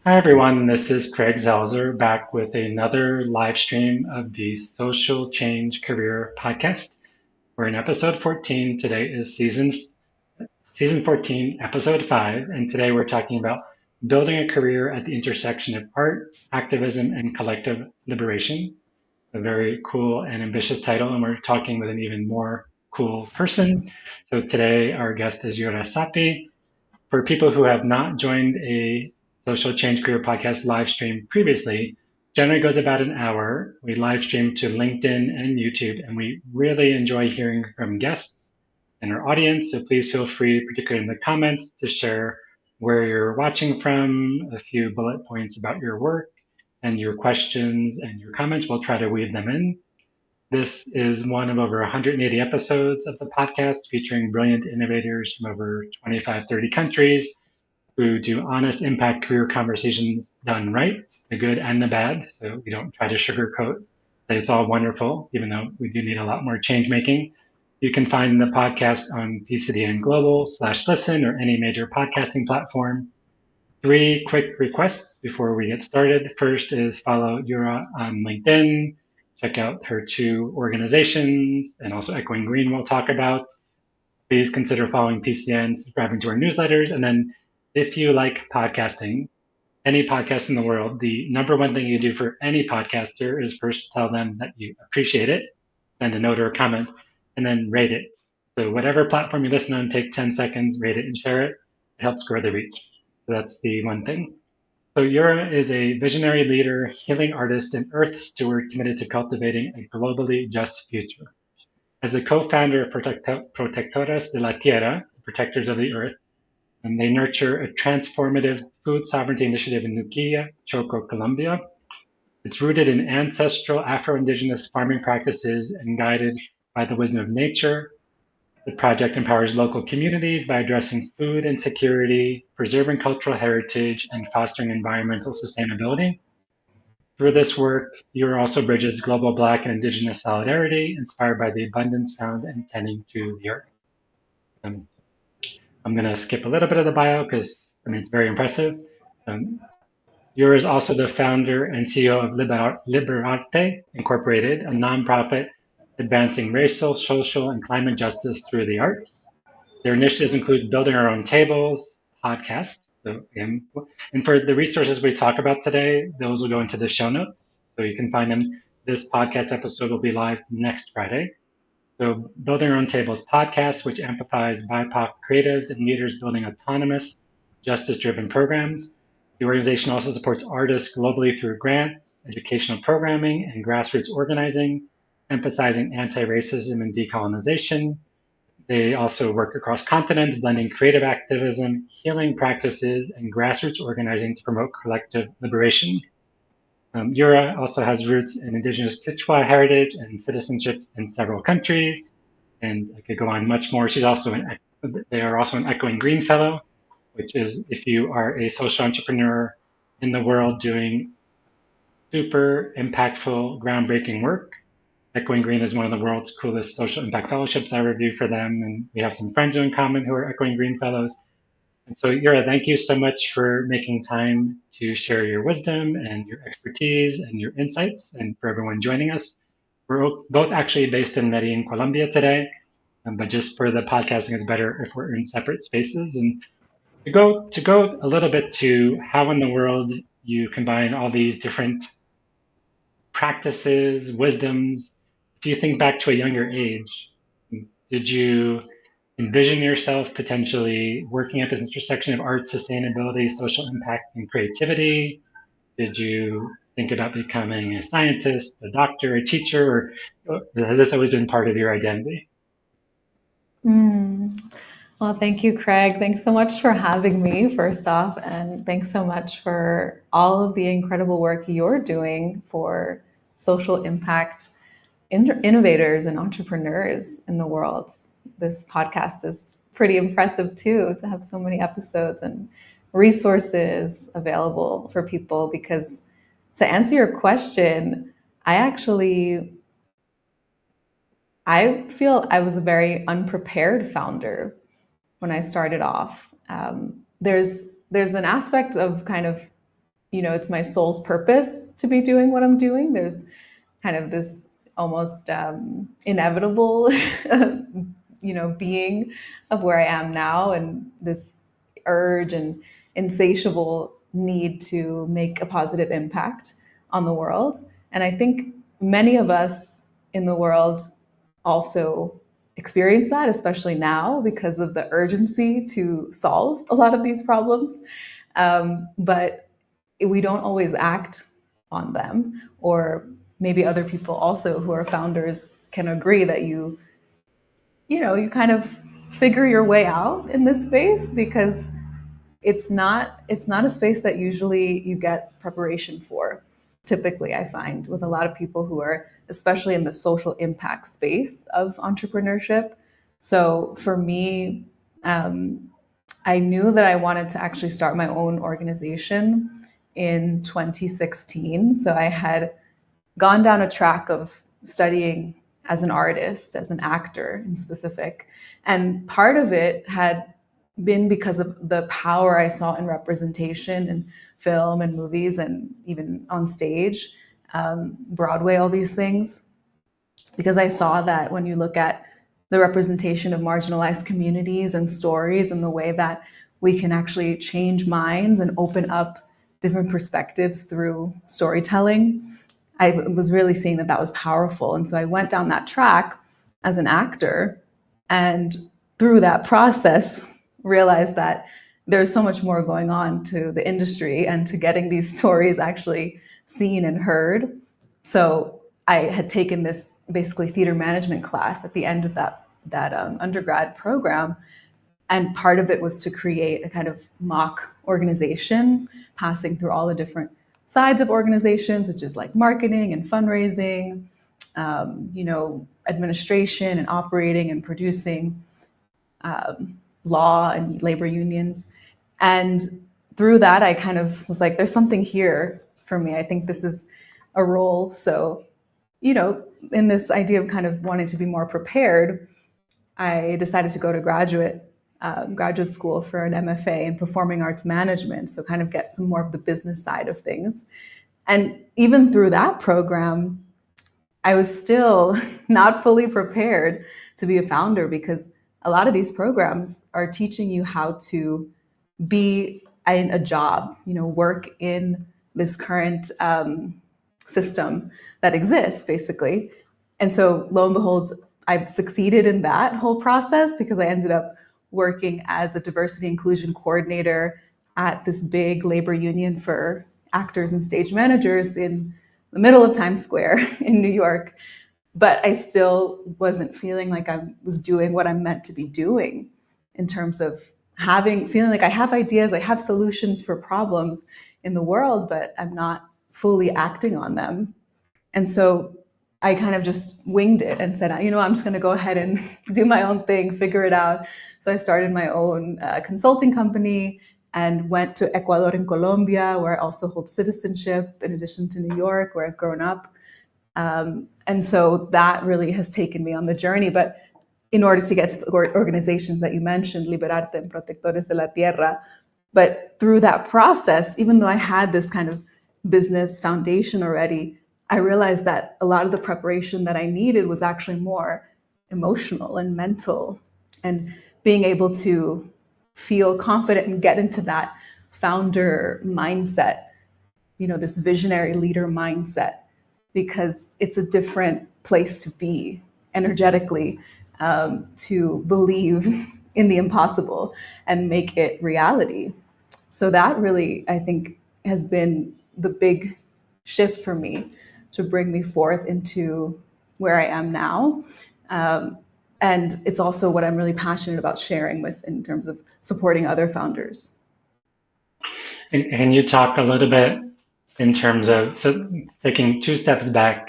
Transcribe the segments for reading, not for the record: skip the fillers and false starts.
Hi everyone, this is Craig Zelzer back with another live stream of the Social Change Career Podcast. We're in episode 14. Today is season 14, episode 5, and today we're talking about building a career at the intersection of art, activism, and collective liberation. A very cool and ambitious title, and we're talking with an even more cool person. So today our guest is Yura Sapi. For people who have not joined a Social Change Career Podcast live stream previously, generally goes about an hour. We live stream to LinkedIn and YouTube, and we really enjoy hearing from guests and our audience. So please feel free, particularly in the comments, to share where you're watching from, a few bullet points about your work and your questions and your comments. We'll try to weave them in. This is one of over 180 episodes of the podcast featuring brilliant innovators from over 25, 30 countries who do honest impact career conversations done right, the good and the bad. So we don't try to sugarcoat that it's all wonderful, even though we do need a lot more change making. You can find the podcast on PCDN Global/listen or any major podcasting platform. Three quick requests before we get started. First is follow Yura on LinkedIn. Check out her two organizations and also Echoing Green we'll talk about. Please consider following PCN, subscribing to our newsletters, and then if you like podcasting, any podcast in the world, the number one thing you do for any podcaster is first tell them that you appreciate it, send a note or a comment, and then rate it. So whatever platform you listen on, take 10 seconds, rate it and share it. It helps grow the reach. So that's the one thing. So Yura is a visionary leader, healing artist, and earth steward committed to cultivating a globally just future. As the co-founder of Protectoras de la Tierra, Protectors of the Earth, and they nurture a transformative food sovereignty initiative in Nuquilla, Choco, Colombia. It's rooted in ancestral Afro-Indigenous farming practices and guided by the wisdom of nature. The project empowers local communities by addressing food insecurity, preserving cultural heritage, and fostering environmental sustainability. Through this work, Yura also bridges global Black and Indigenous solidarity, inspired by the abundance found in tending to the earth. Um, I'm going to skip a little bit of the bio because it's very impressive. Um, Yura is also the founder and CEO of Liberarte Incorporated, a nonprofit advancing racial, social, and climate justice through the arts. Their initiatives include Building Our Own Tables, podcast. So, and for the resources we talk about today, those will go into the show notes. So you can find them. This podcast episode will be live next Friday. So Building Our Own Tables podcast, which amplifies BIPOC creatives and leaders building autonomous, justice-driven programs. The organization also supports artists globally through grants, educational programming, and grassroots organizing, emphasizing anti-racism and decolonization. They also work across continents, blending creative activism, healing practices, and grassroots organizing to promote collective liberation. Yura also has roots in indigenous Quechua heritage and citizenships in several countries, and I could go on much more. They are also an Echoing Green Fellow, which is if you are a social entrepreneur in the world doing super impactful, groundbreaking work. Echoing Green is one of the world's coolest social impact fellowships. I review for them, and we have some friends in common who are Echoing Green Fellows. And so, Yura, thank you so much for making time to share your wisdom and your expertise and your insights, and for everyone joining us. We're both actually based in Medellin, Colombia today, but just for the podcasting, it's better if we're in separate spaces. And to go a little bit to how in the world you combine all these different practices, wisdoms. If you think back to a younger age, did you envision yourself potentially working at this intersection of art, sustainability, social impact, and creativity? Did you think about becoming a scientist, a doctor, a teacher, or has this always been part of your identity? Well, thank you, Craig. Thanks so much for having me, first off. And thanks so much for all of the incredible work you're doing for social impact innovators and entrepreneurs in the world. This podcast is pretty impressive too, to have so many episodes and resources available for people. Because to answer your question, I feel I was a very unprepared founder when I started off. There's an aspect of kind of it's my soul's purpose to be doing what I'm doing. There's kind of this almost inevitable, being of where I am now, and this urge and insatiable need to make a positive impact on the world. And I think many of us in the world also experience that, especially now because of the urgency to solve a lot of these problems. But we don't always act on them, or maybe other people also who are founders can agree that you kind of figure your way out in this space, because it's not a space that usually you get preparation for. Typically, I find with a lot of people who are especially in the social impact space of entrepreneurship. So for me, um, I knew that I wanted to actually start my own organization in 2016. So I had gone down a track of studying as an artist, as an actor in specific. And part of it had been because of the power I saw in representation in film and movies and even on stage, Broadway, all these things. Because I saw that when you look at the representation of marginalized communities and stories and the way that we can actually change minds and open up different perspectives through storytelling, I was really seeing that that was powerful. And so I went down that track as an actor, and through that process realized that there's so much more going on to the industry and to getting these stories actually seen and heard. So I had taken this basically theater management class at the end of that undergrad program, and part of it was to create a kind of mock organization, passing through all the different sides of organizations, which is like marketing and fundraising, administration and operating and producing, law and labor unions. And through that, I kind of was like, there's something here for me. I think this is a role. So, in this idea of kind of wanting to be more prepared, I decided to go to graduate school for an MFA in performing arts management. So kind of get some more of the business side of things. And even through that program, I was still not fully prepared to be a founder, because a lot of these programs are teaching you how to be in a job, work in this current system that exists, basically. And so, lo and behold, I've succeeded in that whole process, because I ended up working as a diversity inclusion coordinator at this big labor union for actors and stage managers in the middle of Times Square in New York. But I still wasn't feeling like I was doing what I'm meant to be doing, in terms of feeling like I have ideas, I have solutions for problems in the world, but I'm not fully acting on them. And so I kind of just winged it and said, I'm just going to go ahead and do my own thing, figure it out. So I started my own consulting company and went to Ecuador and Colombia, where I also hold citizenship, in addition to New York, where I've grown up. And so that really has taken me on the journey. But in order to get to the organizations that you mentioned, Liberarte and Protectores de la Tierra, but through that process, even though I had this kind of business foundation already, I realized that a lot of the preparation that I needed was actually more emotional and mental, and being able to feel confident and get into that founder mindset, this visionary leader mindset, because it's a different place to be energetically, to believe in the impossible and make it reality. So that really, I think, has been the big shift for me to bring me forth into where I am now. Um, and it's also what I'm really passionate about sharing with, in terms of supporting other founders. And can you talk a little bit in terms of, so taking two steps back,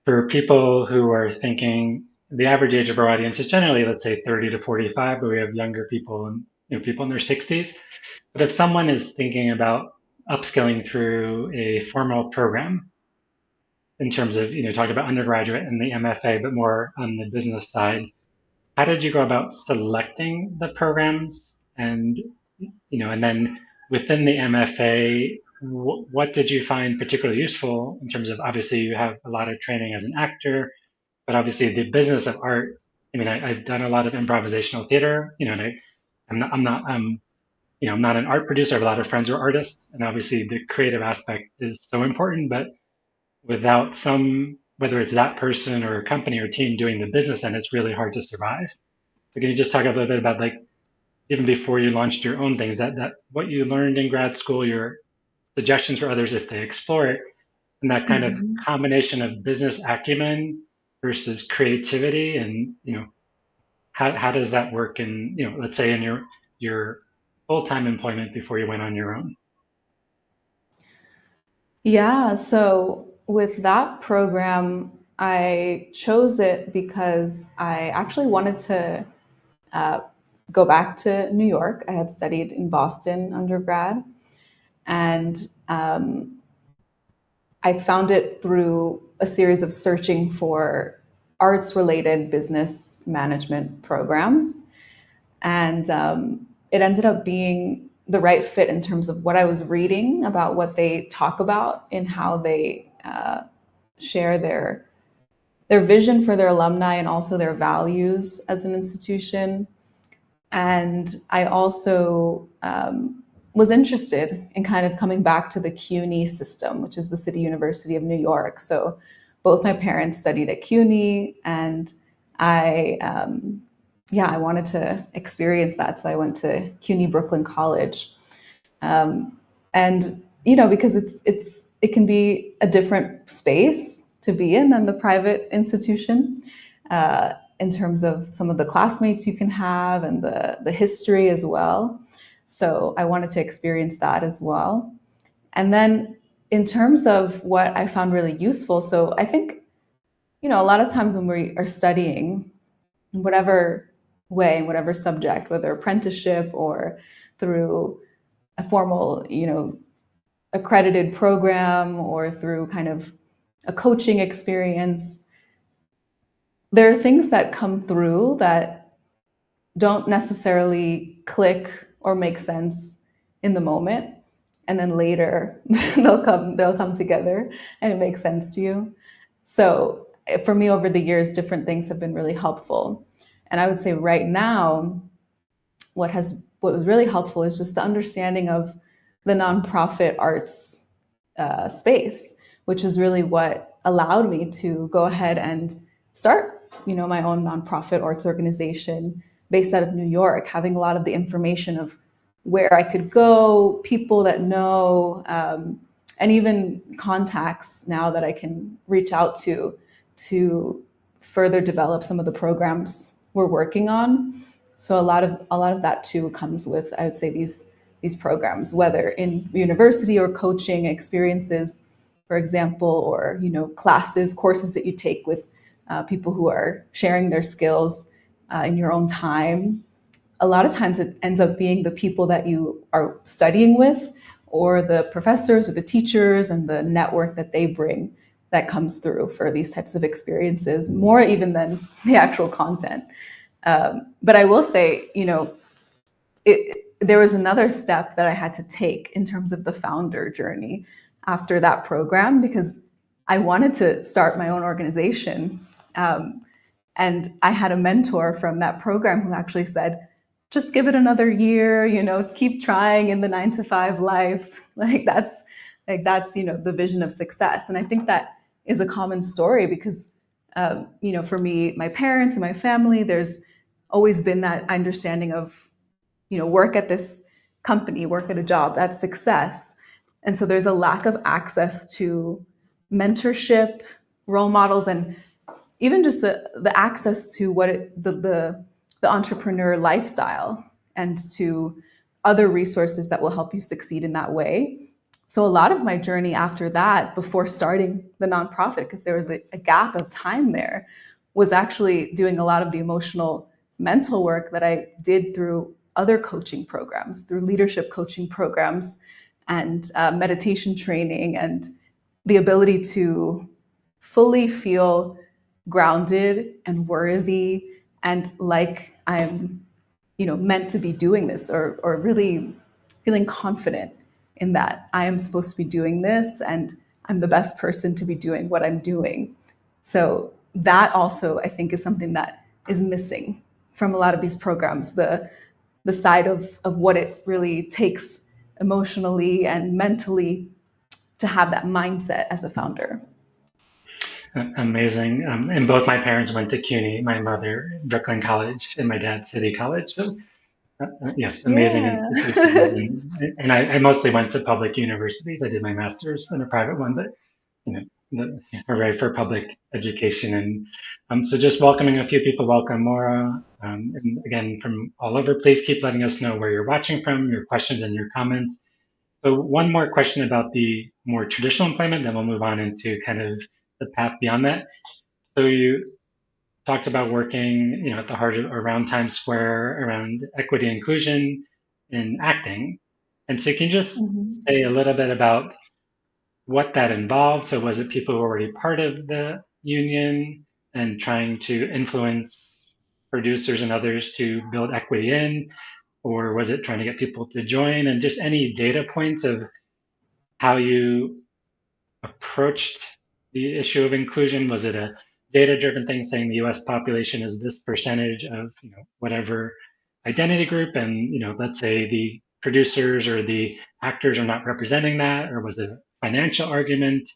for people who are thinking the average age of our audience is generally, let's say, 30 to 45, but we have younger people and people in their 60s. But if someone is thinking about upskilling through a formal program, in terms of, talking about undergraduate and the MFA, but more on the business side, how did you go about selecting the programs? And, and then within the MFA, what did you find particularly useful in terms of, obviously you have a lot of training as an actor, but obviously the business of art. I mean, I've done a lot of improvisational theater, and I'm not an art producer. I have a lot of friends who are artists, and obviously the creative aspect is so important. But without some, whether it's that person or a company or team doing the business, then it's really hard to survive. So can you just talk a little bit about, like, even before you launched your own things, that what you learned in grad school, your suggestions for others if they explore it, and that kind of Mhm. combination of business acumen versus creativity, and how does that work in, let's say in your full-time employment before you went on your own? Yeah, so with that program, I chose it because I actually wanted to uh, go back to New York. I had studied in Boston undergrad, and I found it through a series of searching for arts related business management programs. And it ended up being the right fit in terms of what I was reading about what they talk about and how they share their vision for their alumni and also their values as an institution. And I also was interested in kind of coming back to the CUNY system, which is the City University of New York. So both my parents studied at CUNY, and I, yeah, I wanted to experience that. So I went to CUNY Brooklyn College, and because it can be a different space to be in than the private institution, in terms of some of the classmates you can have and the history as well. So I wanted to experience that as well. And then in terms of what I found really useful, so I think a lot of times when we are studying in whatever way, whatever subject, whether apprenticeship or through a formal, accredited program or through kind of a coaching experience, there are things that come through that don't necessarily click or make sense in the moment, and then later they'll come together and it makes sense to you. So for me, over the years, different things have been really helpful. And I would say right now, what was really helpful is just the understanding of the nonprofit arts space, which is really what allowed me to go ahead and start, my own nonprofit arts organization based out of New York, having a lot of the information of where I could go, people that know, and even contacts now that I can reach out to further develop some of the programs we're working on. So a lot of that too comes with, I would say, these programs, whether in university or coaching experiences, for example, or classes, courses that you take with people who are sharing their skills in your own time. A lot of times it ends up being the people that you are studying with, or the professors or the teachers and the network that they bring, that comes through for these types of experiences, more even than the actual content. But I will say, there was another step that I had to take in terms of the founder journey after that program, because I wanted to start my own organization. And I had a mentor from that program who actually said, just give it another year, keep trying in the 9 to 5 life. That's the vision of success. And I think that is a common story because, for me, my parents and my family, there's always been that understanding of, work at this company, work at a job, that's success. And so there's a lack of access to mentorship, role models, and even just the access to the entrepreneur lifestyle, and to other resources that will help you succeed in that way. So a lot of my journey after that, before starting the nonprofit, because there was a gap of time there, was actually doing a lot of the emotional mental work that I did through other coaching programs, through leadership coaching programs, and meditation training, and the ability to fully feel grounded and worthy, and like I'm, meant to be doing this, or really feeling confident in that I am supposed to be doing this and I'm the best person to be doing what I'm doing. So that also, I think, is something that is missing from a lot of these programs, the side of what it really takes emotionally and mentally to have that mindset as a founder. Amazing. And both my parents went to CUNY, my mother, Brooklyn College, and my dad, City College. So, yes, amazing Yeah. institutions. And I mostly went to public universities. I did my master's in a private one, but, you know, hooray for public education. And so just welcoming a few people. Welcome, Maura. And again, from all over, please keep letting us know where you're watching from, your questions and your comments. So one more question about the more traditional employment, then we'll move on into kind of the path beyond that. So you talked about working, at the heart of around Times Square, around equity and inclusion in acting. And so can you just Mhm. say a little bit about what that involved? So was it people who were already part of the union and trying to influence producers and others to build equity in? Or was it trying to get people to join? And just any data points of how you approached the issue of inclusion? Was it a data-driven thing saying the U.S. population is this percentage of whatever identity group, and let's say the producers or the actors are not representing that, or was it a financial argument?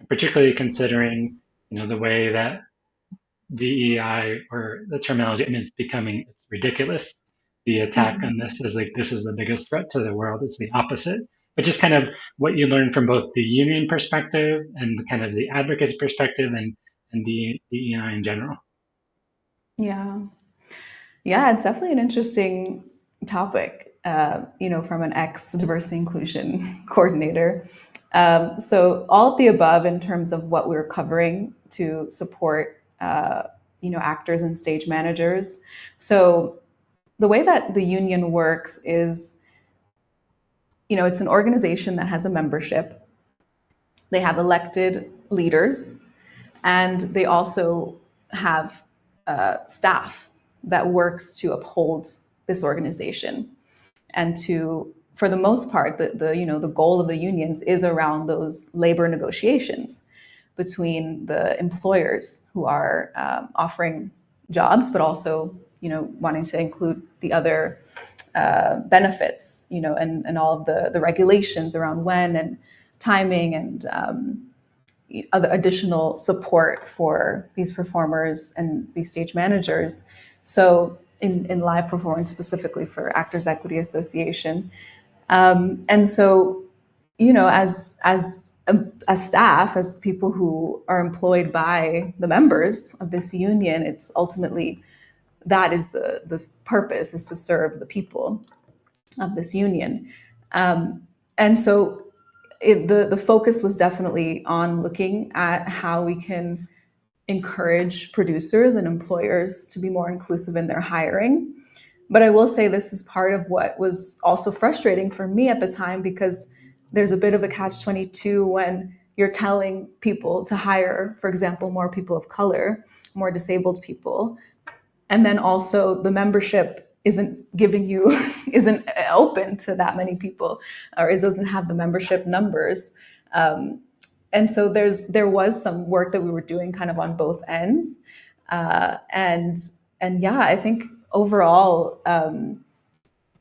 Particularly considering the way that DEI or the terminology, I mean, it's ridiculous. The attack on Mhm. this is like, this is the biggest threat to the world. It's the opposite. But just kind of what you learn from both the union perspective and the kind of the advocacy perspective and DEI in general. Yeah. Yeah, it's definitely an interesting topic, from an ex diversity inclusion coordinator. So, all of the above in terms of what we're covering to support, actors and stage managers. So, the way that the union works is, it's an organization that has a membership, they have elected leaders, and they also have staff that works to uphold this organization and to, for the most part, the goal of the unions is around those labor negotiations between the employers who are offering jobs, but also wanting to include the other benefits, and all of the regulations around when and timing and other additional support for these performers and these stage managers. So in live performance, specifically for Actors Equity Association. And so, as staff, as people who are employed by the members of this union, it's ultimately that is the purpose, is to serve the people of this union. And so the focus was definitely on looking at how we can encourage producers and employers to be more inclusive in their hiring. But I will say this is part of what was also frustrating for me at the time, because there's a bit of a catch-22 when you're telling people to hire, for example, more people of color, more disabled people, and then also the membership isn't giving you isn't open to that many people, or it doesn't have the membership numbers. And so there was some work that we were doing kind of on both ends, and yeah, I think overall,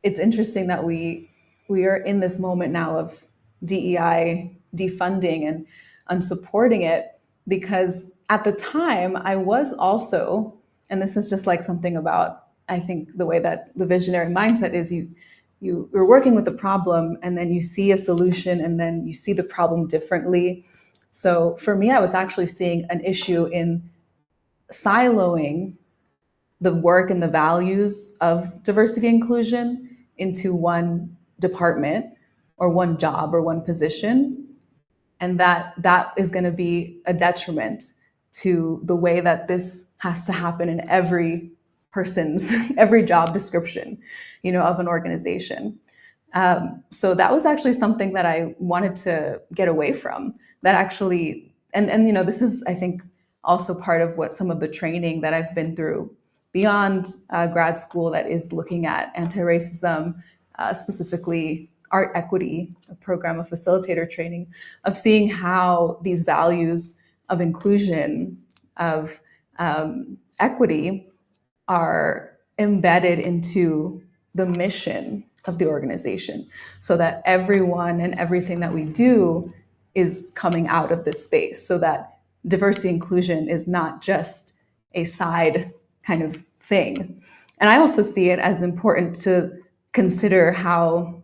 it's interesting that we are in this moment now of DEI defunding and unsupporting it, because at the time I was also, and this is just like something about, I think, the way that the visionary mindset is, you're working with the problem and then you see a solution and then you see the problem differently. So for me, I was actually seeing an issue in siloing the work and the values of diversity inclusion into one department or one job or one position, and that is going to be a detriment to the way that this has to happen in every person's every job description, of an organization. So that was actually something that I wanted to get away from. That actually, and this is, I think, also part of what some of the training that I've been through beyond grad school that is looking at anti-racism, specifically art equity, a program of facilitator training, of seeing how these values of inclusion, of equity, are embedded into the mission of the organization, so that everyone and everything that we do is coming out of this space, so that diversity inclusion is not just a side kind of thing. And I also see it as important to consider how,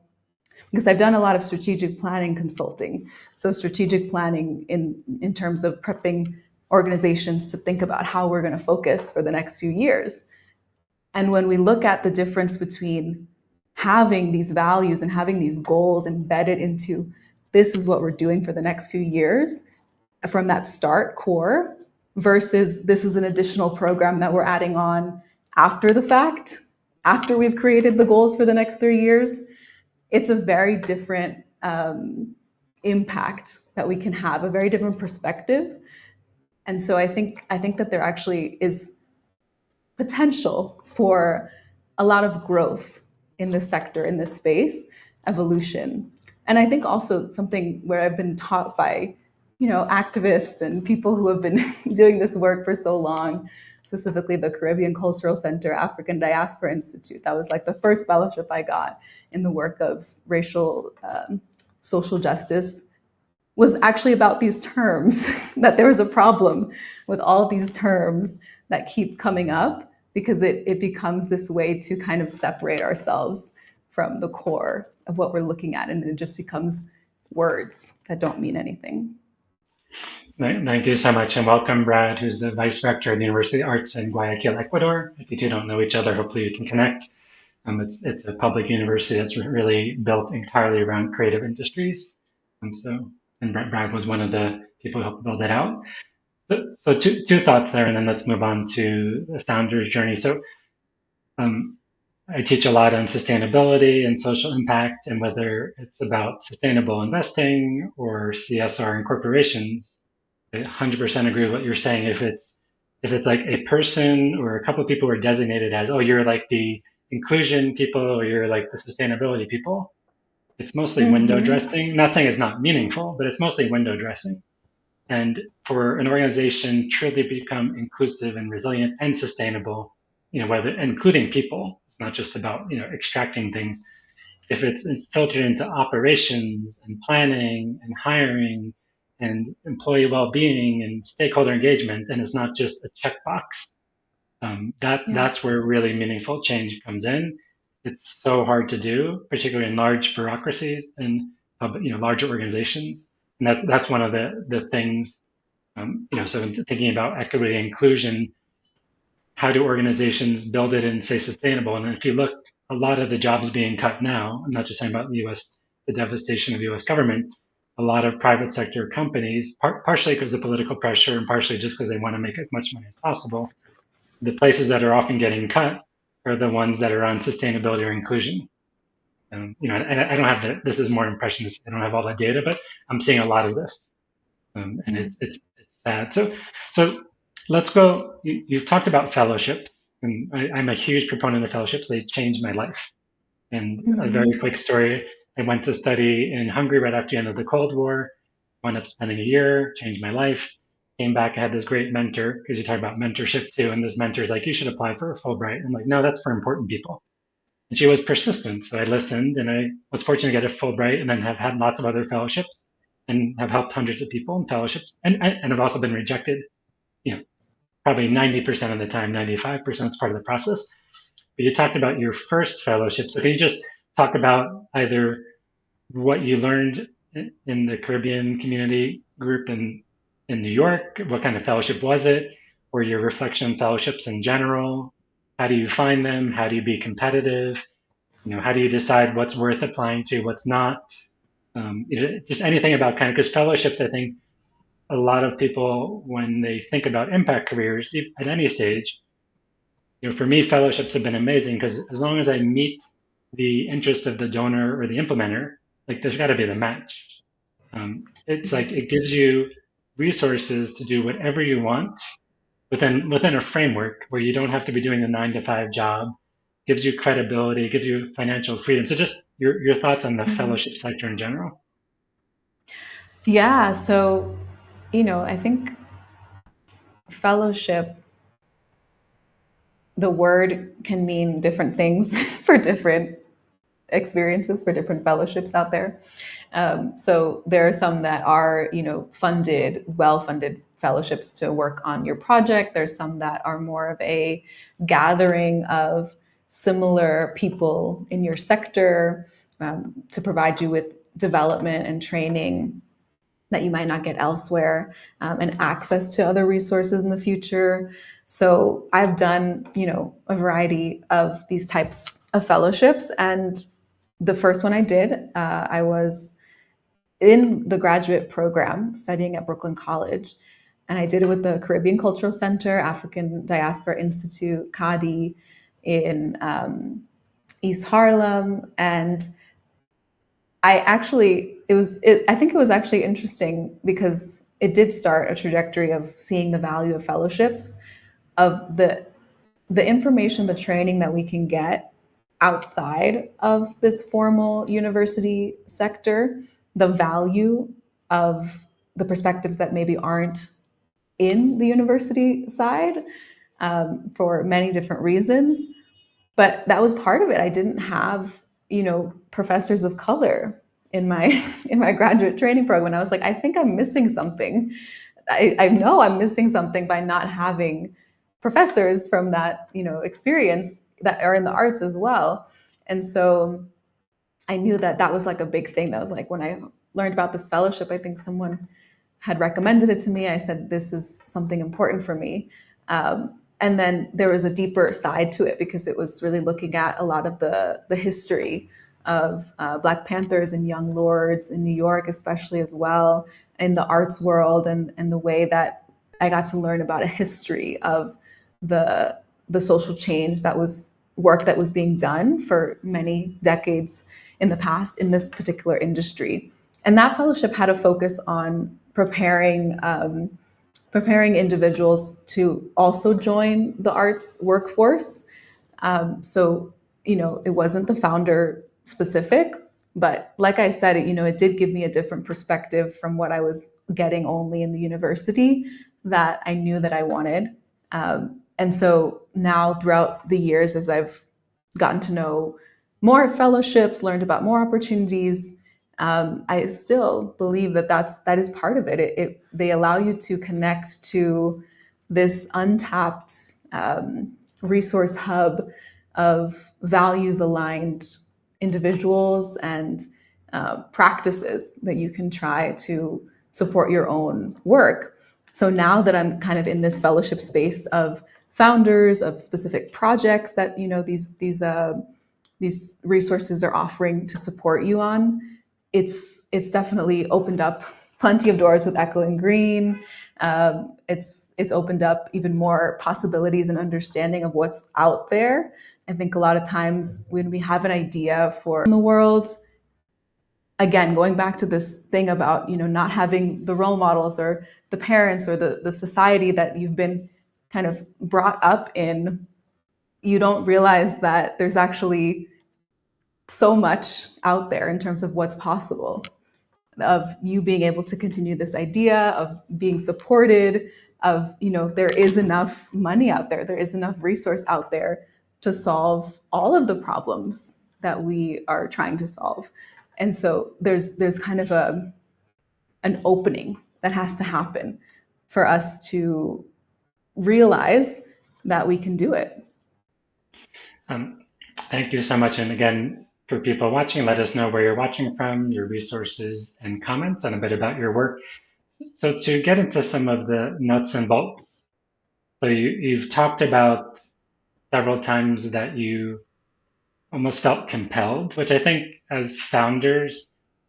because I've done a lot of strategic planning consulting. So strategic planning in terms of prepping organizations to think about how we're going to focus for the next few years. And when we look at the difference between having these values and having these goals embedded into this is what we're doing for the next few years from that start core versus this is an additional program that we're adding on after the fact, after we've created the goals for the next 3 years, it's a very different impact that we can have, a very different perspective. And so I think that there actually is potential for a lot of growth in this sector, in this space, evolution. And I think also something where I've been taught by, activists and people who have been doing this work for so long, specifically the Caribbean Cultural Center, African Diaspora Institute. That was like the first fellowship I got in the work of racial social justice, was actually about these terms, that there was a problem with all these terms that keep coming up because it becomes this way to kind of separate ourselves from the core of what we're looking at, and it just becomes words that don't mean anything. Thank you so much, and welcome, Brad, who's the Vice Rector of the University of the Arts in Guayaquil, Ecuador. If you two don't know each other, hopefully you can connect. It's a public university that's really built entirely around creative industries. And Brad was one of the people who helped build it out. So two thoughts there, and then let's move on to the founder's journey. So um, I teach a lot on sustainability and social impact, and whether it's about sustainable investing or CSR in corporations. I 100% agree with what you're saying. If it's like a person or a couple of people who are designated as, oh, you're like the inclusion people or you're like the sustainability people, it's mostly window Mm-hmm. dressing. Not saying it's not meaningful, but it's mostly window dressing. And for an organization truly become inclusive and resilient and sustainable, whether including people, it's not just about extracting things. If it's filtered into operations and planning and hiring and employee well-being and stakeholder engagement, and it's not just a checkbox, Yeah. that's where really meaningful change comes in. It's so hard to do, particularly in large bureaucracies and larger organizations. And that's one of the things. So thinking about equity and inclusion, how do organizations build it and stay sustainable? And if you look, a lot of the jobs being cut now, I'm not just saying about the U.S., the devastation of U.S. government, a lot of private sector companies, partially because of political pressure and partially just because they want to make as much money as possible, the places that are often getting cut are the ones that are on sustainability or inclusion. And I don't have this is more impressionistic. I don't have all the data, but I'm seeing a lot of this, and Yeah. it's sad. So let's go. You've talked about fellowships, and I'm a huge proponent of fellowships. They changed my life. And a very Mm-hmm. quick story: I went to study in Hungary right after the end of the Cold War. Wound up spending a year, changed my life. Came back, I had this great mentor, because you talk about mentorship too. And this mentor's like, you should apply for a Fulbright. I'm like, no, that's for important people. And she was persistent. So I listened, and I was fortunate to get a Fulbright and then have had lots of other fellowships and have helped hundreds of people in fellowships. And I've also been rejected, you know, probably 90% of the time, 95% is part of the process. But you talked about your first fellowship. So can you just talk about either what you learned in the Caribbean community group in New York? What kind of fellowship was it? Or your reflection on fellowships in general? How do you find them? How do you be competitive? How do you decide what's worth applying to, what's not? Just anything about kind of, because fellowships, I think a lot of people, when they think about impact careers at any stage, for me, fellowships have been amazing because as long as I meet the interest of the donor or the implementer, like there's got to be the match. It's like it gives you resources to do whatever you want within a framework where you don't have to be doing a 9 to 5 job gives you credibility, gives you financial freedom. So just your thoughts on the Mhm. fellowship sector in general. Yeah, so, I think fellowship, the word can mean different things for different experiences, for different fellowships out there. So there are some that are, funded, well-funded fellowships to work on your project. There's some that are more of a gathering of similar people in your sector, to provide you with development and training that you might not get elsewhere, and access to other resources in the future. So I've done, a variety of these types of fellowships. And the first one I did, I was in the graduate program studying at Brooklyn College. And I did it with the Caribbean Cultural Center, African Diaspora Institute, CADI, in East Harlem. And I think it was actually interesting because it did start a trajectory of seeing the value of fellowships, of the information, the training that we can get outside of this formal university sector, the value of the perspectives that maybe aren't in the university side, for many different reasons. But that was part of it. I didn't have, professors of color in my in my graduate training program. And I was like, I think I'm missing something. I know I'm missing something by not having professors from that, experience that are in the arts as well. And so I knew that that was like a big thing. That was like when I learned about this fellowship, I think someone had recommended it to me. I said, this is something important for me. And then there was a deeper side to it because it was really looking at a lot of the history of Black Panthers and Young Lords in New York, especially as well, in the arts world, and the way that I got to learn about a history of the the social change that was work that was being done for many decades in the past in this particular industry. And that fellowship had a focus on preparing individuals to also join the arts workforce. So, it wasn't the founder specific, but like I said, it did give me a different perspective from what I was getting only in the university that I knew that I wanted. And so now, throughout the years, as I've gotten to know more fellowships, learned about more opportunities, I still believe that that is part of it. They allow you to connect to this untapped, resource hub of values aligned individuals and practices that you can try to support your own work. So now that I'm kind of in this fellowship space of founders of specific projects that these resources are offering to support you on, it's definitely opened up plenty of doors with Echoing Green. It's opened up even more possibilities and understanding of what's out there. I think a lot of times when we have an idea for in the world, again, going back to this thing about not having the role models or the parents or the society that you've been kind of brought up in, you don't realize that there's actually so much out there in terms of what's possible, of you being able to continue this idea, of being supported, of there is enough money out there, there is enough resource out there to solve all of the problems that we are trying to solve. And so there's kind of an opening that has to happen for us to realize that we can do it. Um, Thank you so much. And again, for people watching, let us know where you're watching from, your resources and comments, and a bit about your work. So to get into some of the nuts and bolts, so you've talked about several times that you almost felt compelled, which I think as founders,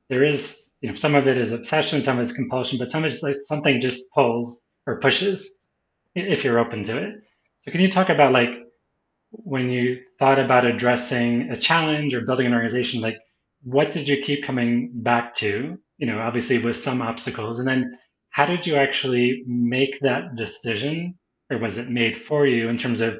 there is, some of it is obsession, some of it's compulsion, but some of it's like something just pulls or pushes if you're open to it. So can you talk about like when you thought about addressing a challenge or building an organization, like what did you keep coming back to? Obviously with some obstacles, and then how did you actually make that decision, or was it made for you in terms of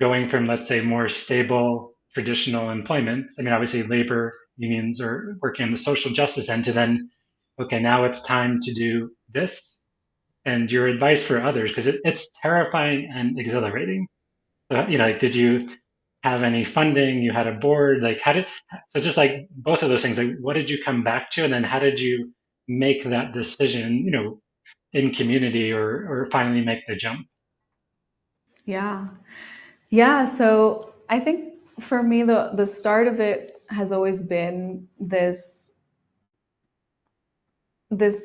going from, let's say, more stable traditional employment. I mean, obviously, labor unions are working on the social justice end to then, okay, now it's time to do this. And your advice for others, because it's terrifying and exhilarating. So, like, did you have any funding? You had a board? Like, so just like both of those things, like, what did you come back to? And then how did you make that decision, in community or finally make the jump? Yeah. Yeah. So I think for me, the start of it has always been this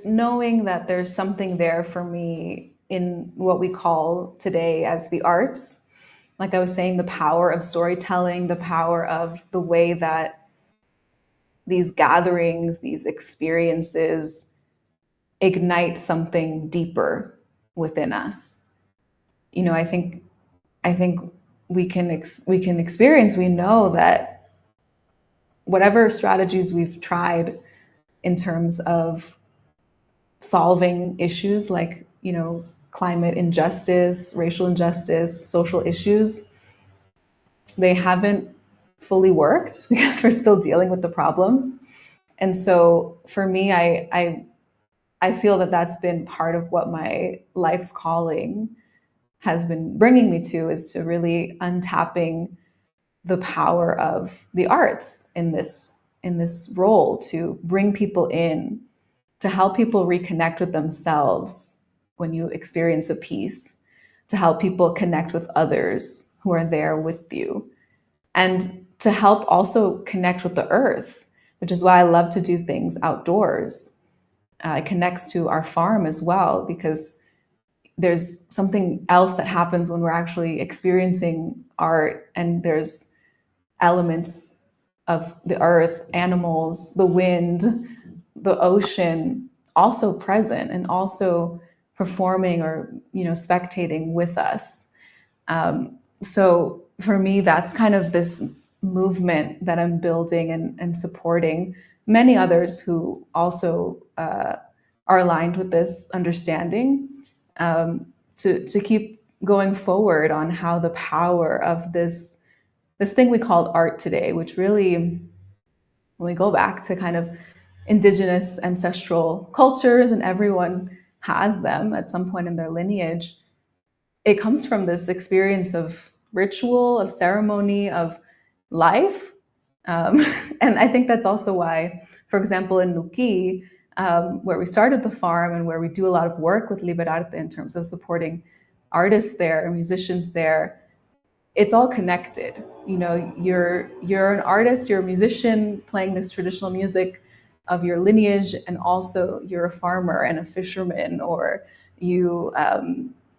knowing that there's something there for me in what we call today as the arts. Like I was saying, the power of storytelling, the power of the way that these gatherings, these experiences ignite something deeper within us. I think we can experience. We know that whatever strategies we've tried in terms of solving issues like climate injustice, racial injustice, social issues, they haven't fully worked because we're still dealing with the problems. And so for me, I feel that that's been part of what my life's calling has been bringing me to, is to really untapping the power of the arts in this role to bring people in, to help people reconnect with themselves when you experience a piece, to help people connect with others who are there with you, and to help also connect with the earth, which is why I love to do things outdoors. It connects to our farm as well, because there's something else that happens when we're actually experiencing art, and there's elements of the earth, animals, the wind, the ocean also present and also performing or spectating with us. So for me, that's kind of this movement that I'm building and supporting many others who also are aligned with this understanding, to keep going forward on how the power of this thing we called art today, which really, when we go back to kind of indigenous ancestral cultures, and everyone has them at some point in their lineage, it comes from this experience of ritual, of ceremony, of life. Um, and I think that's also why, for example, in Nuki, where we started the farm and where we do a lot of work with Liberarte in terms of supporting artists there, musicians there, it's all connected. You're an artist, you're a musician playing this traditional music of your lineage, and also you're a farmer and a fisherman, or you're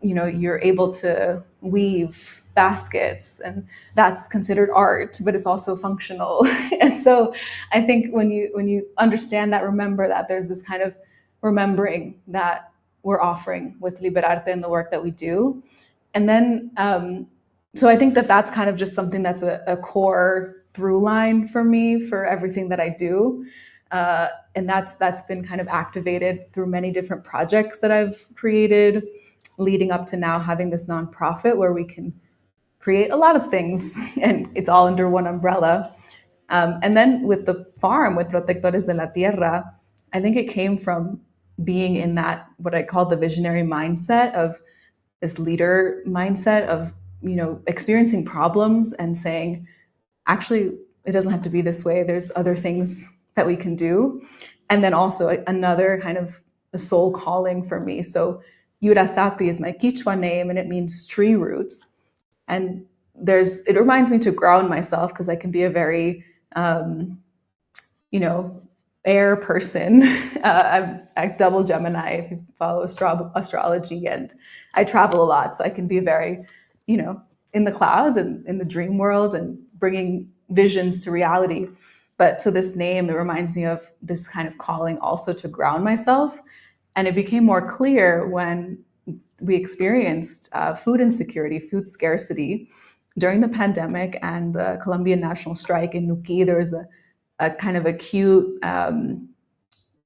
able to weave baskets, and that's considered art, but it's also functional. And so I think when you understand that, remember that there's this kind of remembering that we're offering with Liberarte and the work that we do. And then so I think that that's kind of just something that's a core through line for me for everything that I do. And that's been kind of activated through many different projects that I've created, leading up to now having this nonprofit where we can create a lot of things and it's all under one umbrella. And then with the farm, with Protectores de la Tierra, I think it came from being in that, what I call the visionary mindset, of this leader mindset of experiencing problems and saying, actually, it doesn't have to be this way, there's other things that we can do. And then also another kind of a soul calling for me. So Yura Sapi is my Quechua name, and it means tree roots. And it reminds me to ground myself, because I can be a very you know, air person. I'm double Gemini, if you follow astrology, and I travel a lot, so I can be very, in the clouds and in the dream world and bringing visions to reality. But so this name, it reminds me of this kind of calling also to ground myself. And it became more clear when we experienced food insecurity, food scarcity during the pandemic and the Colombian national strike in Nuki. There was a kind of acute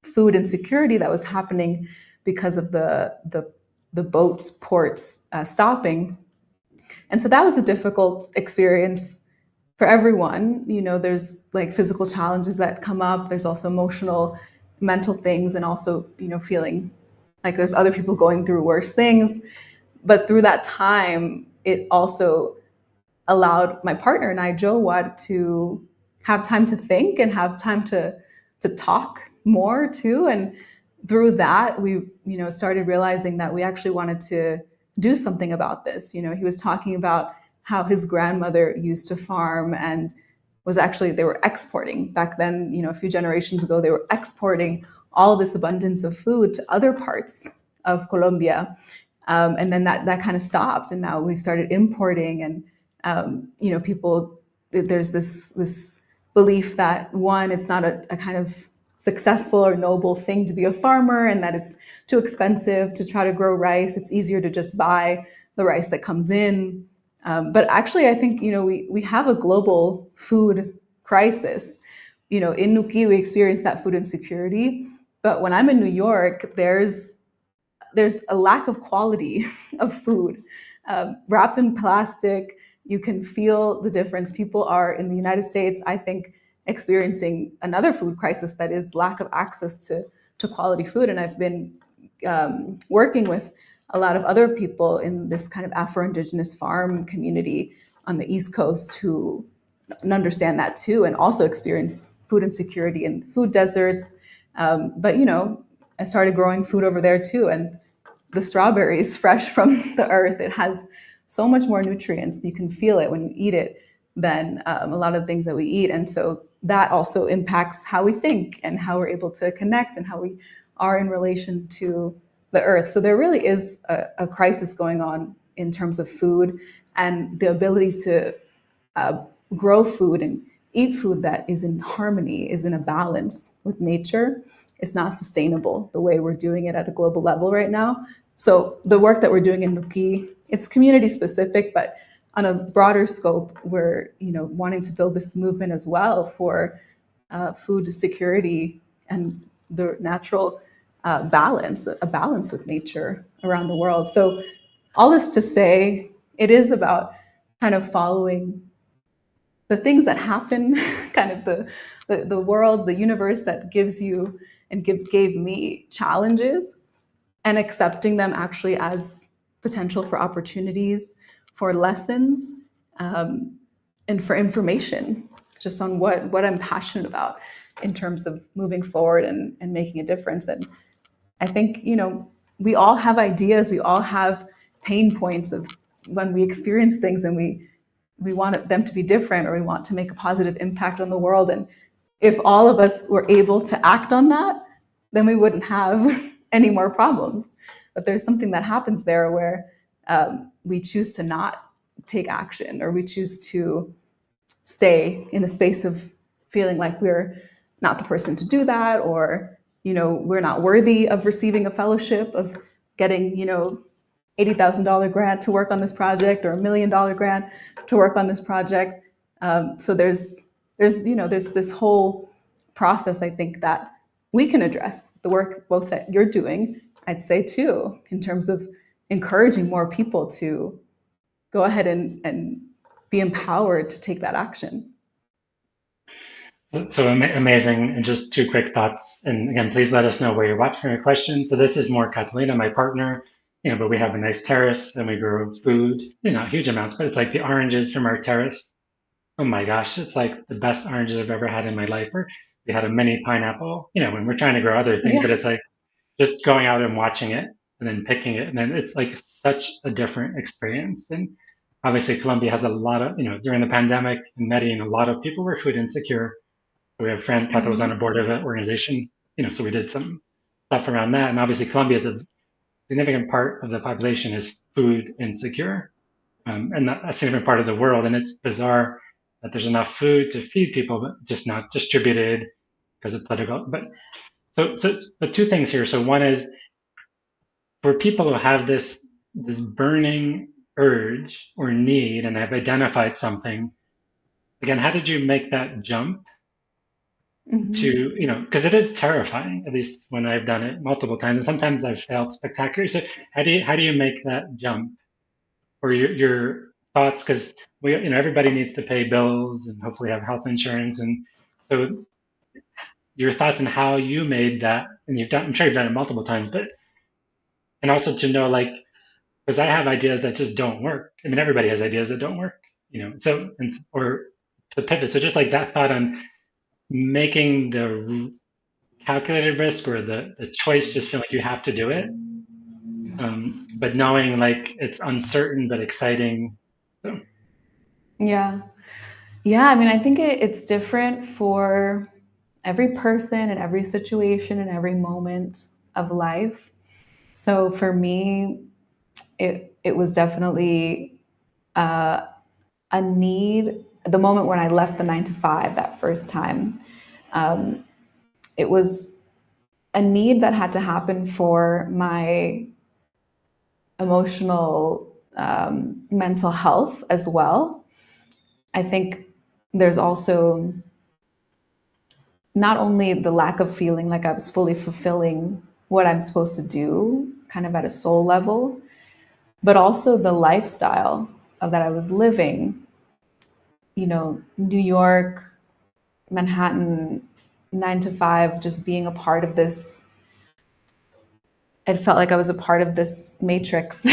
food insecurity that was happening because of the boats, ports stopping. And so that was a difficult experience for everyone. There's like physical challenges that come up. There's also emotional, mental things, and also, feeling like there's other people going through worse things. But through that time, it also allowed my partner and I, Joe, to have time to think and have time to talk more too. And through that, we started realizing that we actually wanted to do something about this. He was talking about how his grandmother used to farm and was actually they were exporting back then. A few generations ago, they were exporting all this abundance of food to other parts of Colombia, and then that kind of stopped, and now we've started importing. And people, there's this belief that, one, it's not a kind of successful or noble thing to be a farmer, and that it's too expensive to try to grow rice. It's easier to just buy the rice that comes in. But actually, I think we have a global food crisis. In Nuki, we experience that food insecurity. But when I'm in New York, there's a lack of quality of food, wrapped in plastic. You can feel the difference. People are in the United States, I think, experiencing another food crisis, that is lack of access to quality food. And I've been working with a lot of other people in this kind of Afro-Indigenous farm community on the East Coast who understand that too, and also experience food insecurity and food deserts. But I started growing food over there too, and the strawberries fresh from the earth, it has so much more nutrients. You can feel it when you eat it than a lot of things that we eat. And so that also impacts how we think and how we're able to connect and how we are in relation to the earth. So there really is a crisis going on in terms of food and the ability to uh, grow food and eat food that is in harmony, is in a balance with nature. It's not sustainable the way we're doing it at a global level right now. So the work that we're doing in Nuki, it's community specific, but on a broader scope, we're wanting to build this movement as well for food security and the natural balance, a balance with nature around the world. So all this to say, it is about kind of following the things that happen, kind of the world, the universe that gives you and gave me challenges, and accepting them actually as potential for opportunities, for lessons, um, and for information, just on what I'm passionate about in terms of moving forward and making a difference. And I think, we all have ideas, we all have pain points of when we experience things, and we want them to be different, or we want to make a positive impact on the world. And if all of us were able to act on that, then we wouldn't have any more problems. But there's something that happens there where we choose to not take action, or we choose to stay in a space of feeling like we're not the person to do that, or we're not worthy of receiving a fellowship, of getting $80,000 grant to work on this project, or $1 million grant to work on this project. So there's this whole process, I think, that we can address, the work both that you're doing, I'd say too, in terms of encouraging more people to go ahead and be empowered to take that action. So amazing. And just two quick thoughts. And again, please let us know where you're watching your question. So this is more Catalina, my partner, but we have a nice terrace and we grow food, not huge amounts, but it's like the oranges from our terrace. Oh my gosh, it's like the best oranges I've ever had in my life. Or we had a mini pineapple, when we're trying to grow other things, Yeah. but it's like just going out and watching it and then picking it. And then it's like such a different experience. And obviously Colombia has a lot of, during the pandemic in Medellin, a lot of people were food insecure. We have a friend, Kata was on a Mm-hmm. board of an organization, so we did some stuff around that. And obviously Colombia is a significant part of the population is food insecure, and a significant part of the world. And it's bizarre that there's enough food to feed people, but just not distributed because of political. But two things here. So one is for people who have this burning urge or need and have identified something. Again, how did you make that jump Mm-hmm. to, because it is terrifying, at least when I've done it multiple times, and sometimes I've failed spectacularly. So how do you make that jump, or you're thoughts because everybody needs to pay bills and hopefully have health insurance, and so your thoughts on how you made that, and I'm sure you've done it multiple times, but and also to know like because I have ideas that just don't work. I mean, everybody has ideas that don't work, So or to pivot. So just like that thought on making the calculated risk or the choice just feel like you have to do it, but knowing like it's uncertain but exciting. So Yeah. Yeah. I mean, I think it's different for every person and every situation and every moment of life. So for me, it was definitely uh, a need. The moment when I left the 9 to 5 that first time, um, it was a need that had to happen for my emotional, mental health as well. I think there's also not only the lack of feeling like I was fully fulfilling what I'm supposed to do, kind of at a soul level, but also the lifestyle of that I was living. New York, Manhattan, 9 to 5, just being a part of this. It felt like I was a part of this matrix,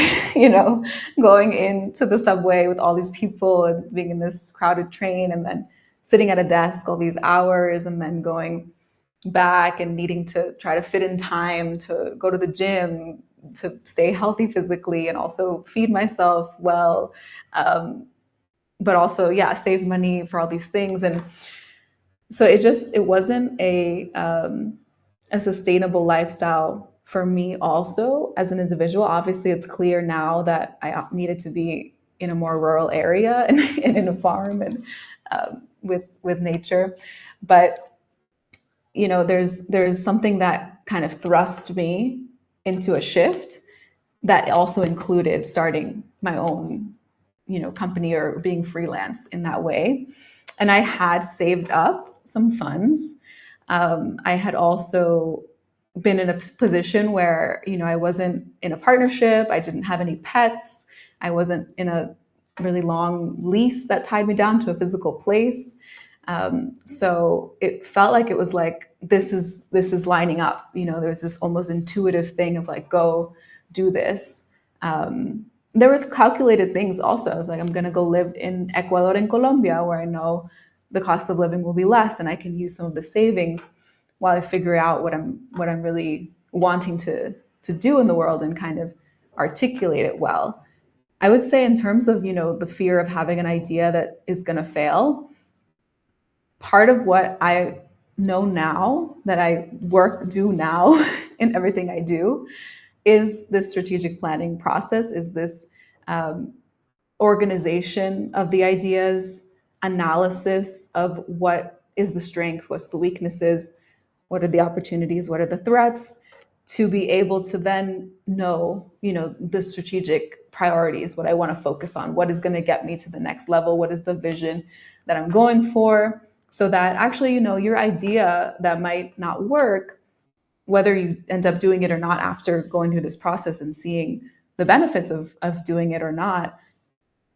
going into the subway with all these people and being in this crowded train and then sitting at a desk all these hours and then going back and needing to try to fit in time to go to the gym, to stay healthy physically and also feed myself well. But also, yeah, save money for all these things. And so it wasn't a sustainable lifestyle for me also as an individual. Obviously, it's clear now that I needed to be in a more rural area and in a farm and with nature. But there's something that kind of thrust me into a shift that also included starting my own company or being freelance in that way. And I had saved up some funds. I had also been in a position where I wasn't in a partnership, I didn't have any pets, I wasn't in a really long lease that tied me down to a physical place. So it felt like it was like this is lining up. There's this almost intuitive thing of like, go do this. There were calculated things also. I was like, I'm going to go live in Ecuador and Colombia, where I know the cost of living will be less, and I can use some of the savings while I figure out what I'm really wanting to do in the world and kind of articulate it well. I would say in terms of the fear of having an idea that is going to fail, part of what I know now that I do now in everything I do is this strategic planning process, is this um, organization of the ideas, analysis of what is the strengths, what's the weaknesses, what are the opportunities, what are the threats, to be able to then know, the strategic priorities, what I want to focus on, what is going to get me to the next level, what is the vision that I'm going for, so that actually, your idea that might not work, whether you end up doing it or not after going through this process and seeing the benefits of doing it or not,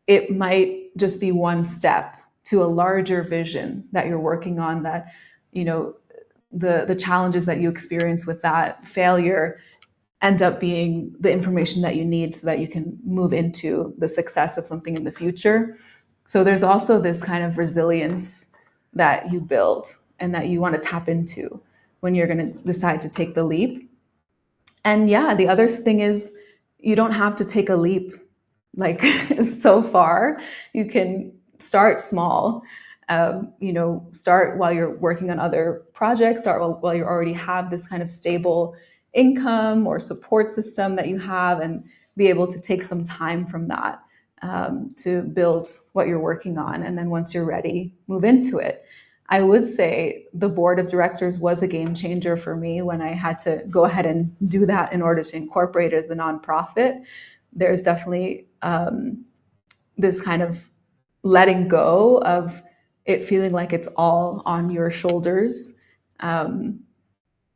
it might just be one step to a larger vision that you're working on, that you know the challenges that you experience with that failure end up being the information that you need so that you can move into the success of something in the future. So there's also this kind of resilience that you build and that you want to tap into when you're going to decide to take the leap. And yeah, the other thing is, you don't have to take a leap like so far. You can start small. Start while you're working on other projects. Start while you already have this kind of stable income or support system that you have, and be able to take some time from that to build what you're working on. And then once you're ready, move into it. I would say the board of directors was a game changer for me when I had to go ahead and do that in order to incorporate it as a nonprofit. There's definitely this kind of letting go of it feeling like it's all on your shoulders. Um,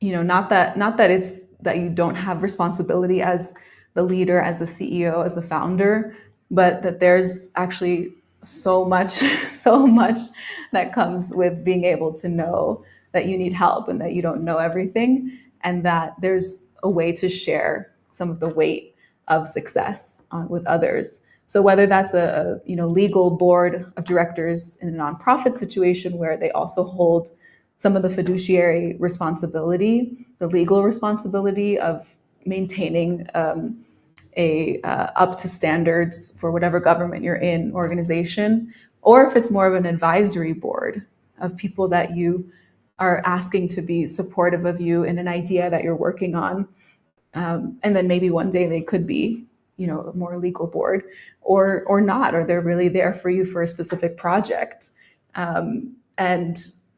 not that it's that you don't have responsibility as the leader, as the CEO, as the founder, but that there's actually so much, so much that comes with being able to know that you need help and that you don't know everything, and that there's a way to share some of the weight of success with others. So whether that's a legal board of directors in a nonprofit situation where they also hold some of the fiduciary responsibility, the legal responsibility of maintaining a up to standards for whatever government you're in organization, or if it's more of an advisory board of people that you are asking to be supportive of you in an idea that you're working on, and then maybe one day they could be, a more legal board, or not, or they're really there for you for a specific project, and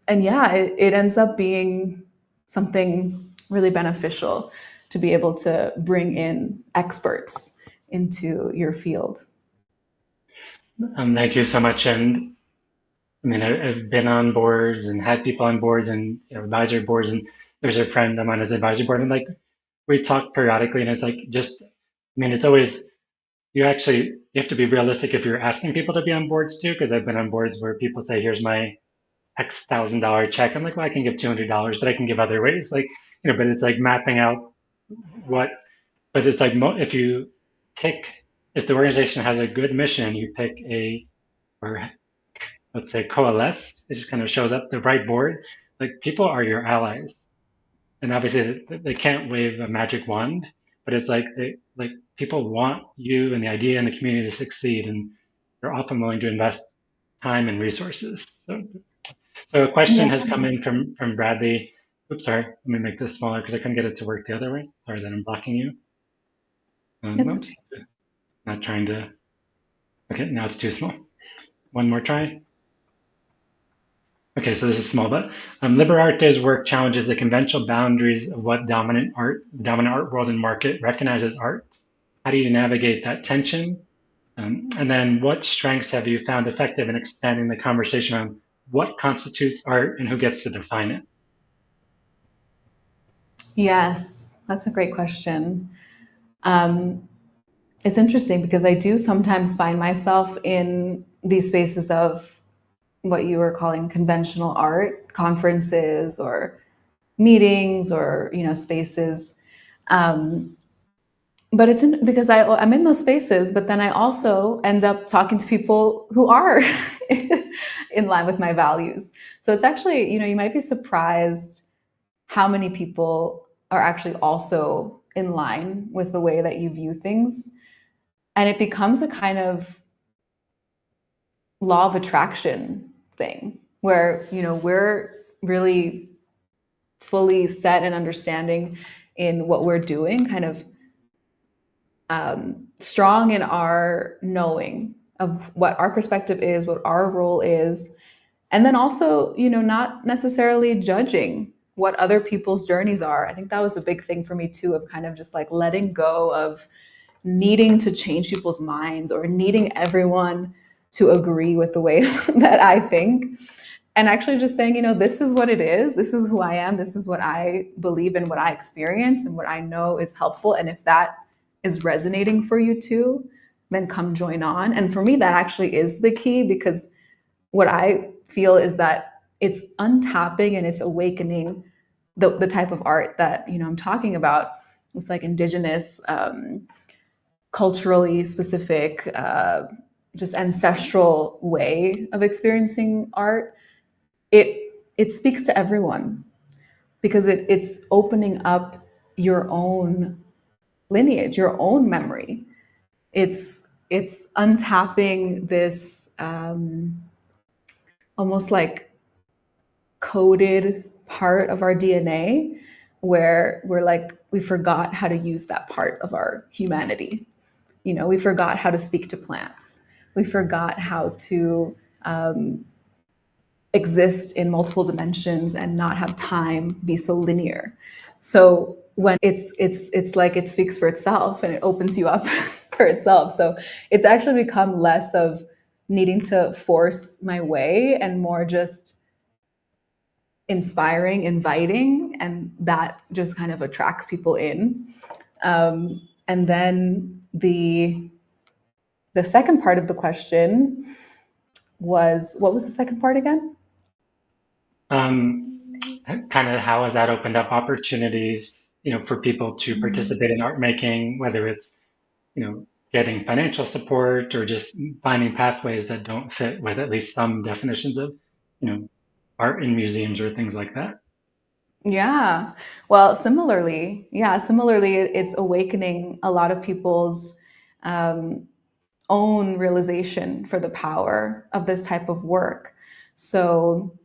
yeah, it ends up being something really beneficial to be able to bring in experts into your field. Thank you so much. And I mean, I've been on boards and had people on boards and advisory boards. And there's a friend I'm on his advisory board, and like we talk periodically, and it's like just, I mean, it's always you have to be realistic if you're asking people to be on boards too, because I've been on boards where people say, "Here's my X thousand-dollar check." I'm like, well, I can give $200, but I can give other ways, like but it's like mapping out what. But it's like if you pick if the organization has a good mission, you pick a or let's say coalesce. It just kind of shows up the right board. Like people are your allies, and obviously they can't wave a magic wand, but it's like people want you and the idea and the community to succeed, and they're often willing to invest time and resources. So a question Yeah. has come in from Bradley. Oops, sorry. Let me make this smaller because I couldn't get it to work the other way. Sorry that I'm blocking you. It's Oops, not trying to. Okay, now it's too small. One more try. Okay, so this is small, but Liberarte's work challenges the conventional boundaries of what the dominant art world and market recognizes art. How do you navigate that tension? And then what strengths have you found effective in expanding the conversation on what constitutes art and who gets to define it? Yes, that's a great question. Um, it's interesting because I do sometimes find myself in these spaces of what you were calling conventional art conferences or meetings or spaces. Um, but because I'm in those spaces, but then I also end up talking to people who are in line with my values. So it's actually, you might be surprised how many people are actually also in line with the way that you view things. And it becomes a kind of law of attraction thing where, we're really fully set and understanding in what we're doing, kind of strong in our knowing of what our perspective is, what our role is, and then also, not necessarily judging what other people's journeys are. I think that was a big thing for me too, of kind of just like letting go of needing to change people's minds or needing everyone to agree with the way that I think. And actually just saying, this is what it is. This is who I am. This is what I believe in, what I experience, and what I know is helpful. And if that is resonating for you too, then come join on. And for me, that actually is the key, because what I feel is that it's untapping and it's awakening the type of art that I'm talking about. It's like indigenous, culturally specific, just ancestral way of experiencing art. It speaks to everyone because it's opening up your own lineage, your own memory. It's untapping this almost like coded part of our DNA where we're like, we forgot how to use that part of our humanity. We forgot how to speak to plants. We forgot how to exist in multiple dimensions and not have time be so linear. So when it's like it speaks for itself and it opens you up for itself. So it's actually become less of needing to force my way and more just inspiring, inviting, and that just kind of attracts people in. And then The second part of the question was, what was the second part again? Um, Kind of how has that opened up opportunities, for people to participate in art making, whether it's, getting financial support or just finding pathways that don't fit with at least some definitions of, art in museums or things like that. Yeah. Well, similarly, it's awakening a lot of people's um, own realization for the power of this type of work. So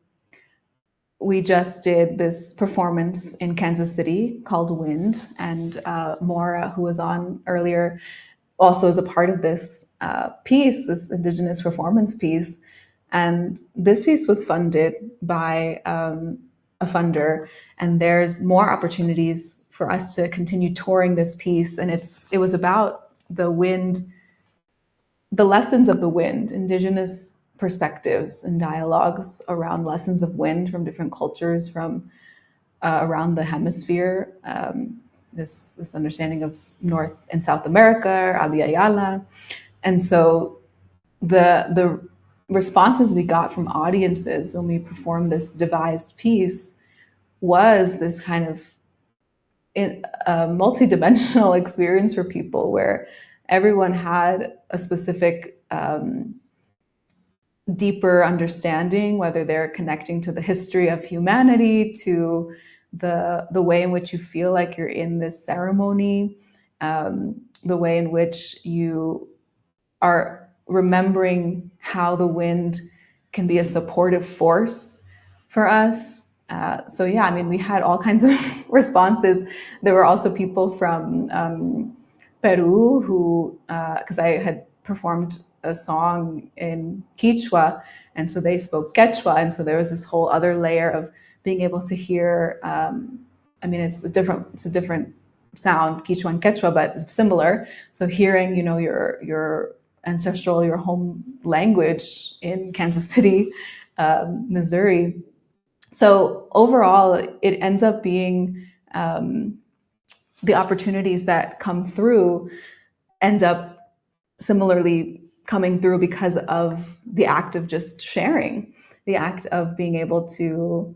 we just did this performance in Kansas City called Wind, and Maura, who was on earlier, also is a part of this piece, this Indigenous performance piece. And this piece was funded by a funder, and there's more opportunities for us to continue touring this piece. And it was about the wind, the lessons of the wind, Indigenous perspectives and dialogues around lessons of wind from different cultures from around the hemisphere. This understanding of North and South America, Abya, and so the responses we got from audiences when we performed this devised piece was this kind of multi-dimensional experience for people where everyone had a specific deeper understanding, whether they're connecting to the history of humanity, to the way in which you feel like you're in this ceremony, the way in which you are remembering how the wind can be a supportive force for us. So yeah, I mean, we had all kinds of responses. There were also people from Peru who, because I had performed a song in Quechua, and so they spoke Quechua, and so there was this whole other layer of being able to hear. I mean, it's a different sound, Quechua and Quechua, but it's similar. So hearing, your ancestral, your home language in Kansas City, Missouri. So overall, it ends up being the opportunities that come through end up similarly coming through because of the act of just sharing, the act of being able to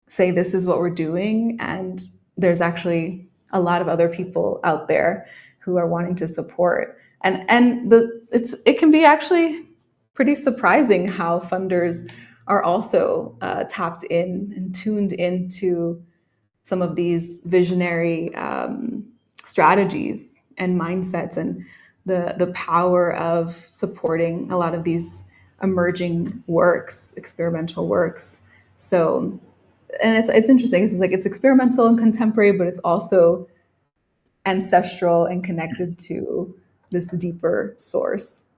say, this is what we're doing. And there's actually a lot of other people out there who are wanting to support. It can be actually pretty surprising how funders are also tapped in and tuned into some of these visionary strategies and mindsets, and the power of supporting a lot of these emerging works, experimental works. So, and it's interesting. It's like it's experimental and contemporary, but it's also ancestral and connected to this deeper source.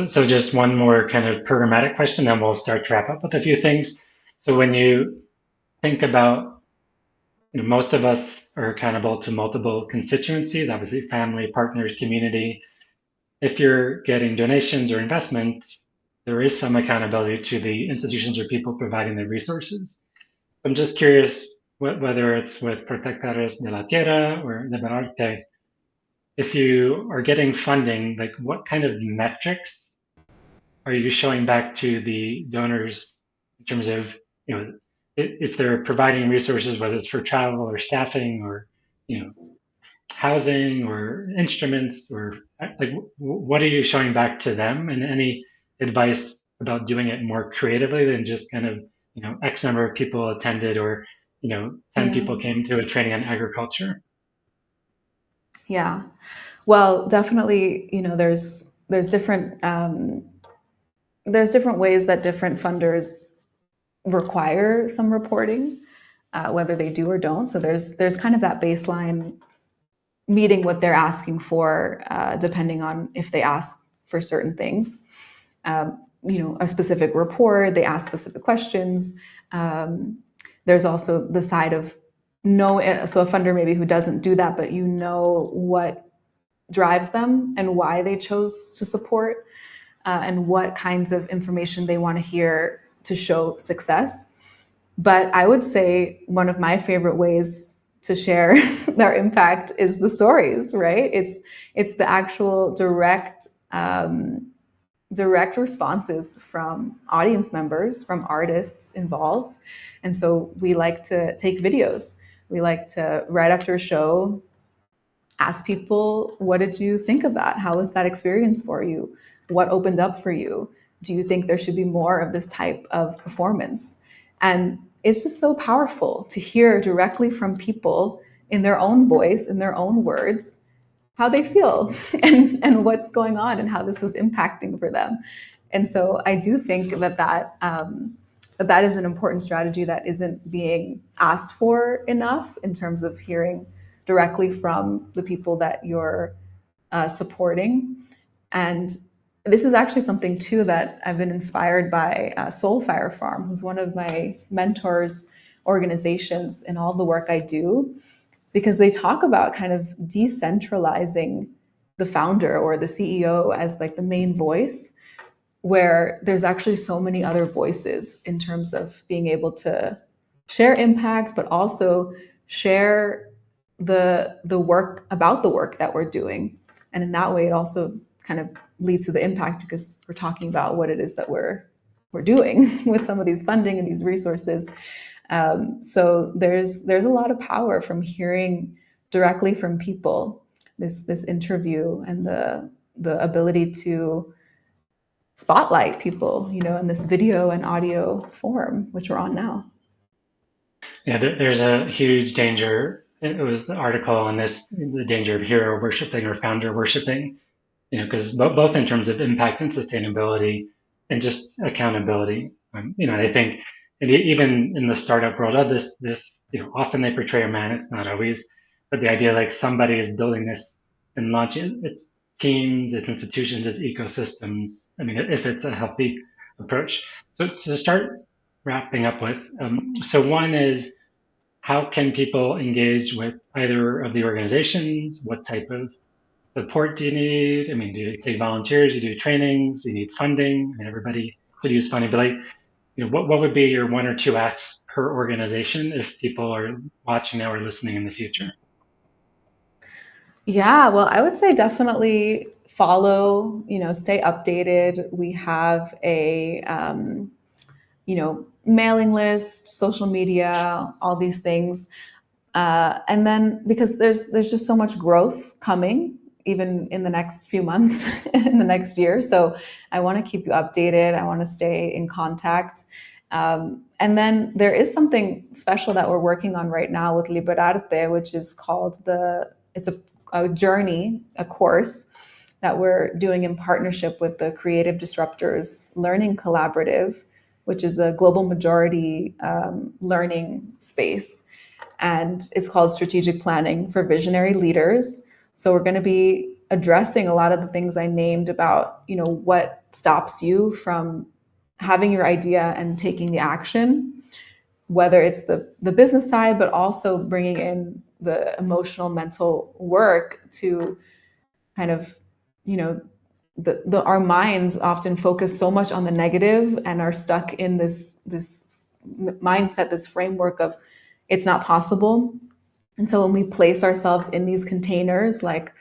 So just one more kind of programmatic question, then we'll start to wrap up with a few things. So when you think about, most of us are accountable to multiple constituencies, obviously family, partners, community. If you're getting donations or investments, there is some accountability to the institutions or people providing the resources. I'm just curious whether it's with Protectores de la Tierra or de Arte, if you are getting funding, like what kind of metrics are you showing back to the donors in terms of, if they're providing resources, whether it's for travel or staffing or, housing or instruments or like what are you showing back to them, and any advice about doing it more creatively than just kind of, X number of people attended or, 10 Yeah. people came to a training on agriculture. Yeah. Well, definitely, there's different ways that different funders require some reporting, whether they do or don't. So there's kind of that baseline meeting what they're asking for, depending on if they ask for certain things. A specific report, they ask specific questions. There's also the side of so a funder maybe who doesn't do that, but what drives them and why they chose to support, and what kinds of information they want to hear to show success. But I would say one of my favorite ways to share their impact is the stories, right? It's the actual direct direct responses from audience members, from artists involved. And so we like to take videos. We like to, right after a show, ask people, what did you think of that? How was that experience for you? What opened up for you? Do you think there should be more of this type of performance? And it's just so powerful to hear directly from people in their own voice, in their own words, how they feel and what's going on and how this was impacting for them. And so I do think that is an important strategy that isn't being asked for enough in terms of hearing directly from the people that you're supporting. And this is actually something too that I've been inspired by Soulfire Farm, who's one of my mentors' organizations in all the work I do, because they talk about kind of decentralizing the founder or the CEO as like the main voice, where there's actually so many other voices in terms of being able to share impact, but also share the work about the work that we're doing. And in that way, it also kind of leads to the impact because we're talking about what it is that we're doing with some of these funding and these resources. So there's a lot of power from hearing directly from people. This interview and the ability to spotlight people, in this video and audio form, which we're on now. Yeah, there's a huge danger. It was the article on this, the danger of hero worshiping or founder worshiping, because both in terms of impact and sustainability and just accountability. I think even in the startup world, often they portray a man, it's not always, but the idea like somebody is building this and launching its teams, its institutions, its ecosystems. I mean, if it's a healthy approach. So to start wrapping up with, so one is how can people engage with either of the organizations? What type of support do you need? I mean, do you take volunteers? Do you do trainings? Do you need funding? I mean, everybody could use funding, but what would be your one or two acts per organization if people are watching now or listening in the future? Yeah, well, I would say definitely follow, stay updated. We have a, mailing list, social media, all these things. And then because there's just so much growth coming, even in the next few months, in the next year. So I want to keep you updated. I want to stay in contact. And then there is something special that we're working on right now with Liberarte, which is called it's a journey, a course that we're doing in partnership with the Creative Disruptors Learning Collaborative, which is a global majority learning space. And it's called Strategic Planning for Visionary Leaders. So we're going to be addressing a lot of the things I named about, what stops you from having your idea and taking the action, whether it's the business side, but also bringing in the emotional, mental work to kind of, you know, our minds often focus so much on the negative and are stuck in this mindset, this framework of it's not possible. And so when we place ourselves in these containers like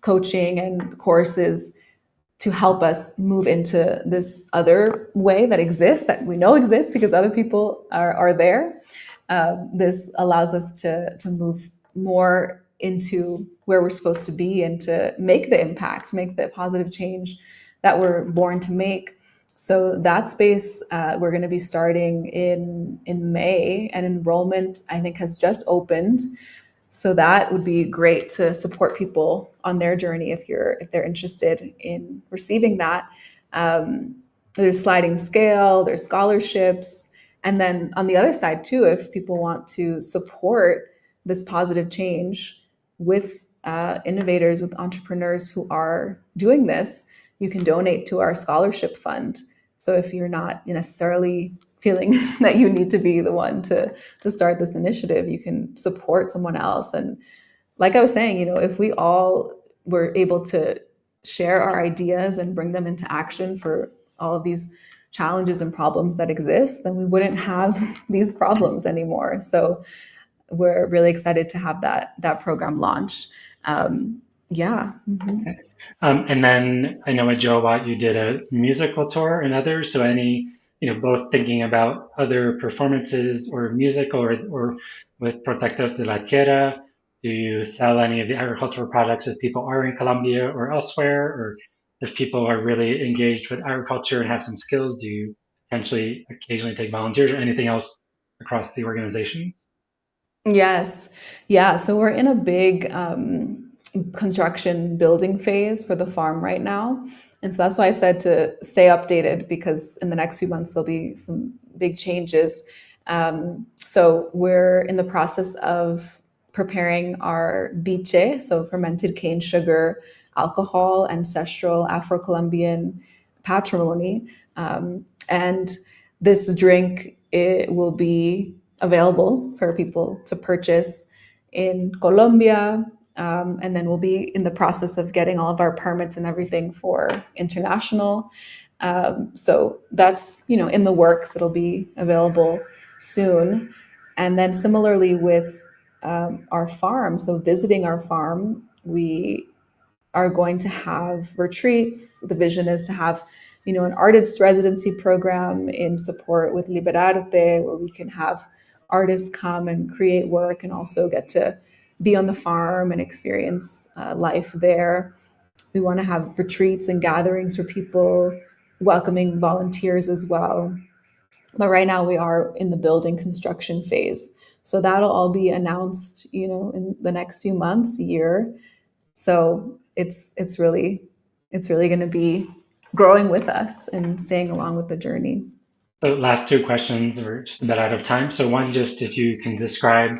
coaching and courses to help us move into this other way that exists, that we know exists because other people are there, this allows us to move more into where we're supposed to be and to make the impact, make the positive change that we're born to make. So that space we're going to be starting in May, and enrollment I think has just opened. So that would be great to support people on their journey if they're interested in receiving that. There's sliding scale, there's scholarships, and then on the other side too, if people want to support this positive change with innovators, with entrepreneurs who are doing this, you can donate to our scholarship fund. So if you're not necessarily feeling that you need to be the one to start this initiative, you can support someone else. And like I was saying, if we all were able to share our ideas and bring them into action for all of these challenges and problems that exist, then we wouldn't have these problems anymore. So we're really excited to have that program launch. Yeah. Okay. And then I know at Joe you did a musical tour and others. So any, both thinking about other performances or music or with Protectores de la Tierra, do you sell any of the agricultural products if people are in Colombia or elsewhere? Or if people are really engaged with agriculture and have some skills, do you potentially occasionally take volunteers or anything else across the organizations? Yes. Yeah. So we're in a big construction building phase for the farm right now. And so that's why I said to stay updated because in the next few months, there'll be some big changes. So we're in the process of preparing our biche, so fermented cane sugar, alcohol, ancestral Afro Colombian patrimony. And this drink, it will be available for people to purchase in Colombia. And then we'll be in the process of getting all of our permits and everything for international. So that's in the works. It'll be available soon. And then similarly with our farm, so visiting our farm, we are going to have retreats. The vision is to have, an artist residency program in support with Liberarte, where we can have artists come and create work and also get to be on the farm and experience life there. We want to have retreats and gatherings for people, welcoming volunteers as well. But right now we are in the building construction phase. So that'll all be announced, in the next few months, year. So it's really going to be growing with us and staying along with the journey. So last two questions, we're just about out of time. So one, just if you can describe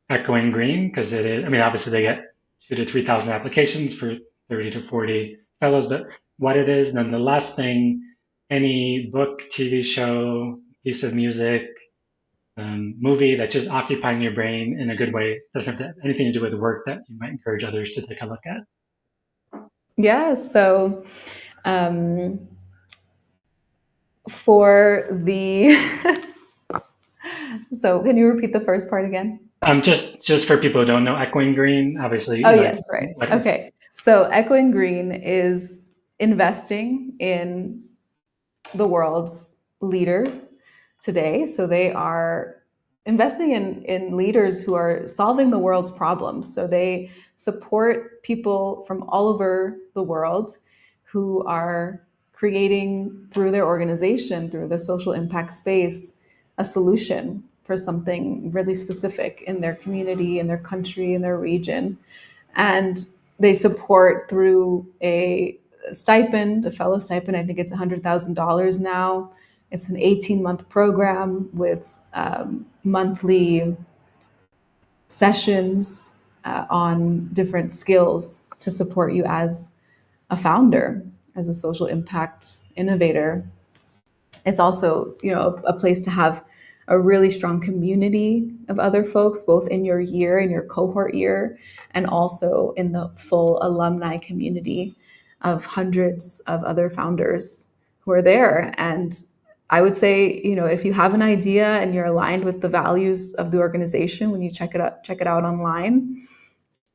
Echoing Green, because it is, I mean, obviously they get 2 to 3,000 applications for 30 to 40 fellows, but what it is. And then the last thing, any book, TV show, piece of music, movie that's just occupying your brain in a good way. Doesn't have to have anything to do with work that you might encourage others to take a look at. Yeah. So um, for the so can you repeat the first part again? Just for people who don't know, Echoing Green, obviously, Oh, yes, right. what if Okay. So Echoing Green is investing in the world's leaders today. So they are investing in leaders who are solving the world's problems. So they support people from all over the world who are creating through their organization, through the social impact space, a solution for something really specific in their community, in their country, in their region. And they support through a stipend, a fellow stipend. I think it's $100,000 now. It's an 18-month program with monthly sessions on different skills to support you as a founder, as a social impact innovator. It's also, a place to have a really strong community of other folks, both in your year, in your cohort year, and also in the full alumni community of hundreds of other founders who are there. And I would say, if you have an idea and you're aligned with the values of the organization when you check it out online,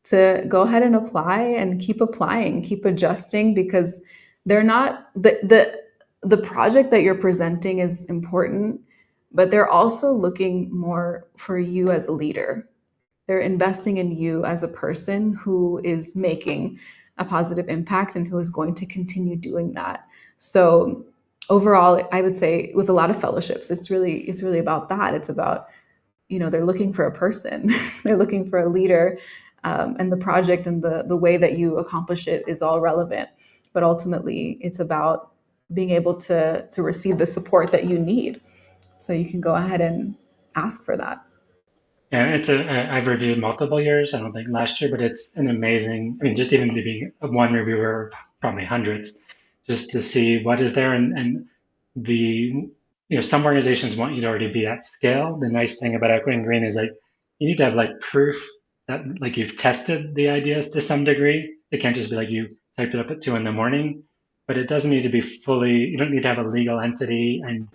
to go ahead and apply and keep applying, keep adjusting because they're not the project that you're presenting is important, but they're also looking more for you as a leader. They're investing in you as a person who is making a positive impact and who is going to continue doing that. So overall, I would say with a lot of fellowships, it's really about that. It's about they're looking for a person they're looking for a leader, and the project and the way that you accomplish it is all relevant, but ultimately it's about being able to receive the support that you need so you can go ahead and ask for that. Yeah, I've reviewed multiple years. I don't think last year, but it's an amazing. I mean, just even to be one reviewer, probably hundreds, just to see what is there and the some organizations want you to already be at scale. The nice thing about Equity and Green is like you need to have like proof that like you've tested the ideas to some degree. It can't just be like you typed it up at 2 in the morning, but it doesn't need to be fully. You don't need to have a legal entity and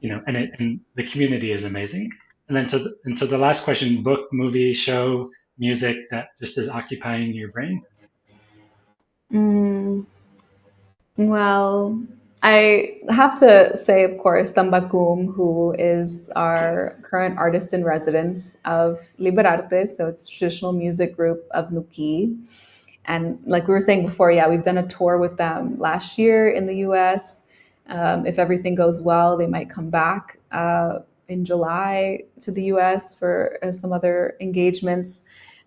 and the community is amazing. And then so the last question: book, movie, show, music that just is occupying your brain. Mm, well, I have to say, of course, Tambakum, who is our current artist in residence of Liberarte, so it's a traditional music group of Nuki. And like we were saying before, yeah, we've done a tour with them last year in the US. If everything goes well, they might come back in July to the US for some other engagements.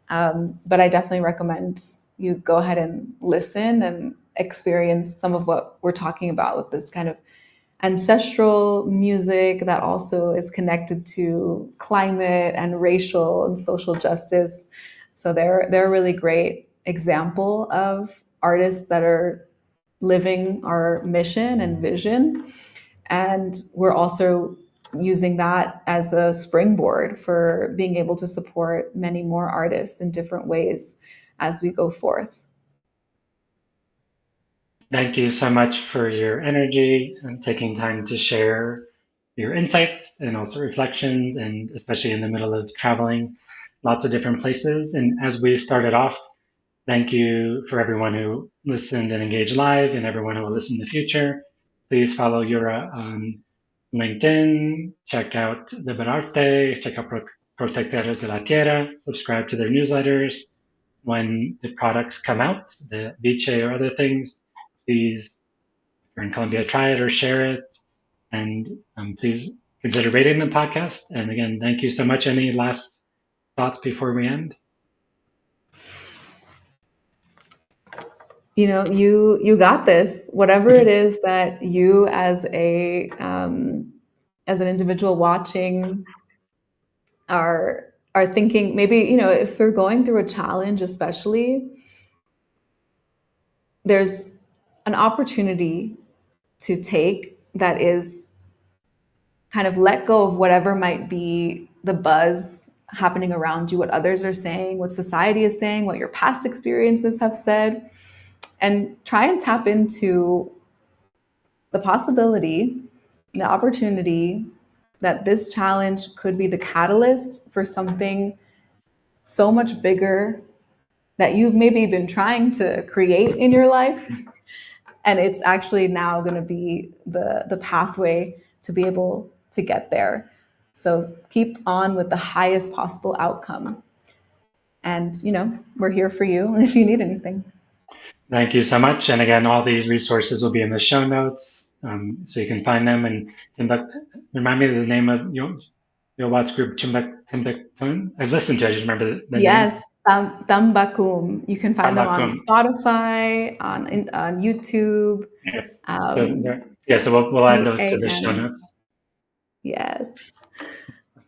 But I definitely recommend you go ahead and listen and experience some of what we're talking about with this kind of ancestral music that also is connected to climate and racial and social justice. So they're a really great example of artists that are living our mission and vision. And we're also using that as a springboard for being able to support many more artists in different ways as we go forth. Thank you so much for your energy and taking time to share your insights and also reflections, and especially in the middle of traveling lots of different places. And as we started off, thank you for everyone who listened and engaged live and everyone who will listen in the future. Please follow Yura on LinkedIn, check out Liberarte, check out Protectores de la Tierra, subscribe to their newsletters. When the products come out, the Viche or other things, please, if you're in Colombia, try it or share it. And please consider rating the podcast. And again, thank you so much. Any last thoughts before we end? You got this. Whatever it is that you as an individual watching are thinking, maybe if you're going through a challenge, especially, there's an opportunity to take that is kind of let go of whatever might be the buzz happening around you, what others are saying, what society is saying, what your past experiences have said, and try and tap into the possibility, the opportunity that this challenge could be the catalyst for something so much bigger that you've maybe been trying to create in your life. And it's actually now going to be the pathway to be able to get there. So keep on with the highest possible outcome. And, we're here for you if you need anything. Thank you so much. And again, all these resources will be in the show notes, so you can find them. And remind me of the name of your Watts group, Timbuktu. I've listened to it, I just remember the name. Yes, Tambakum. You can find them on Tambakum. Spotify, on YouTube. Yes. So Um, yeah, so we'll add those to the show TAM. notes. Yes.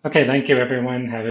Okay, thank you everyone. Have a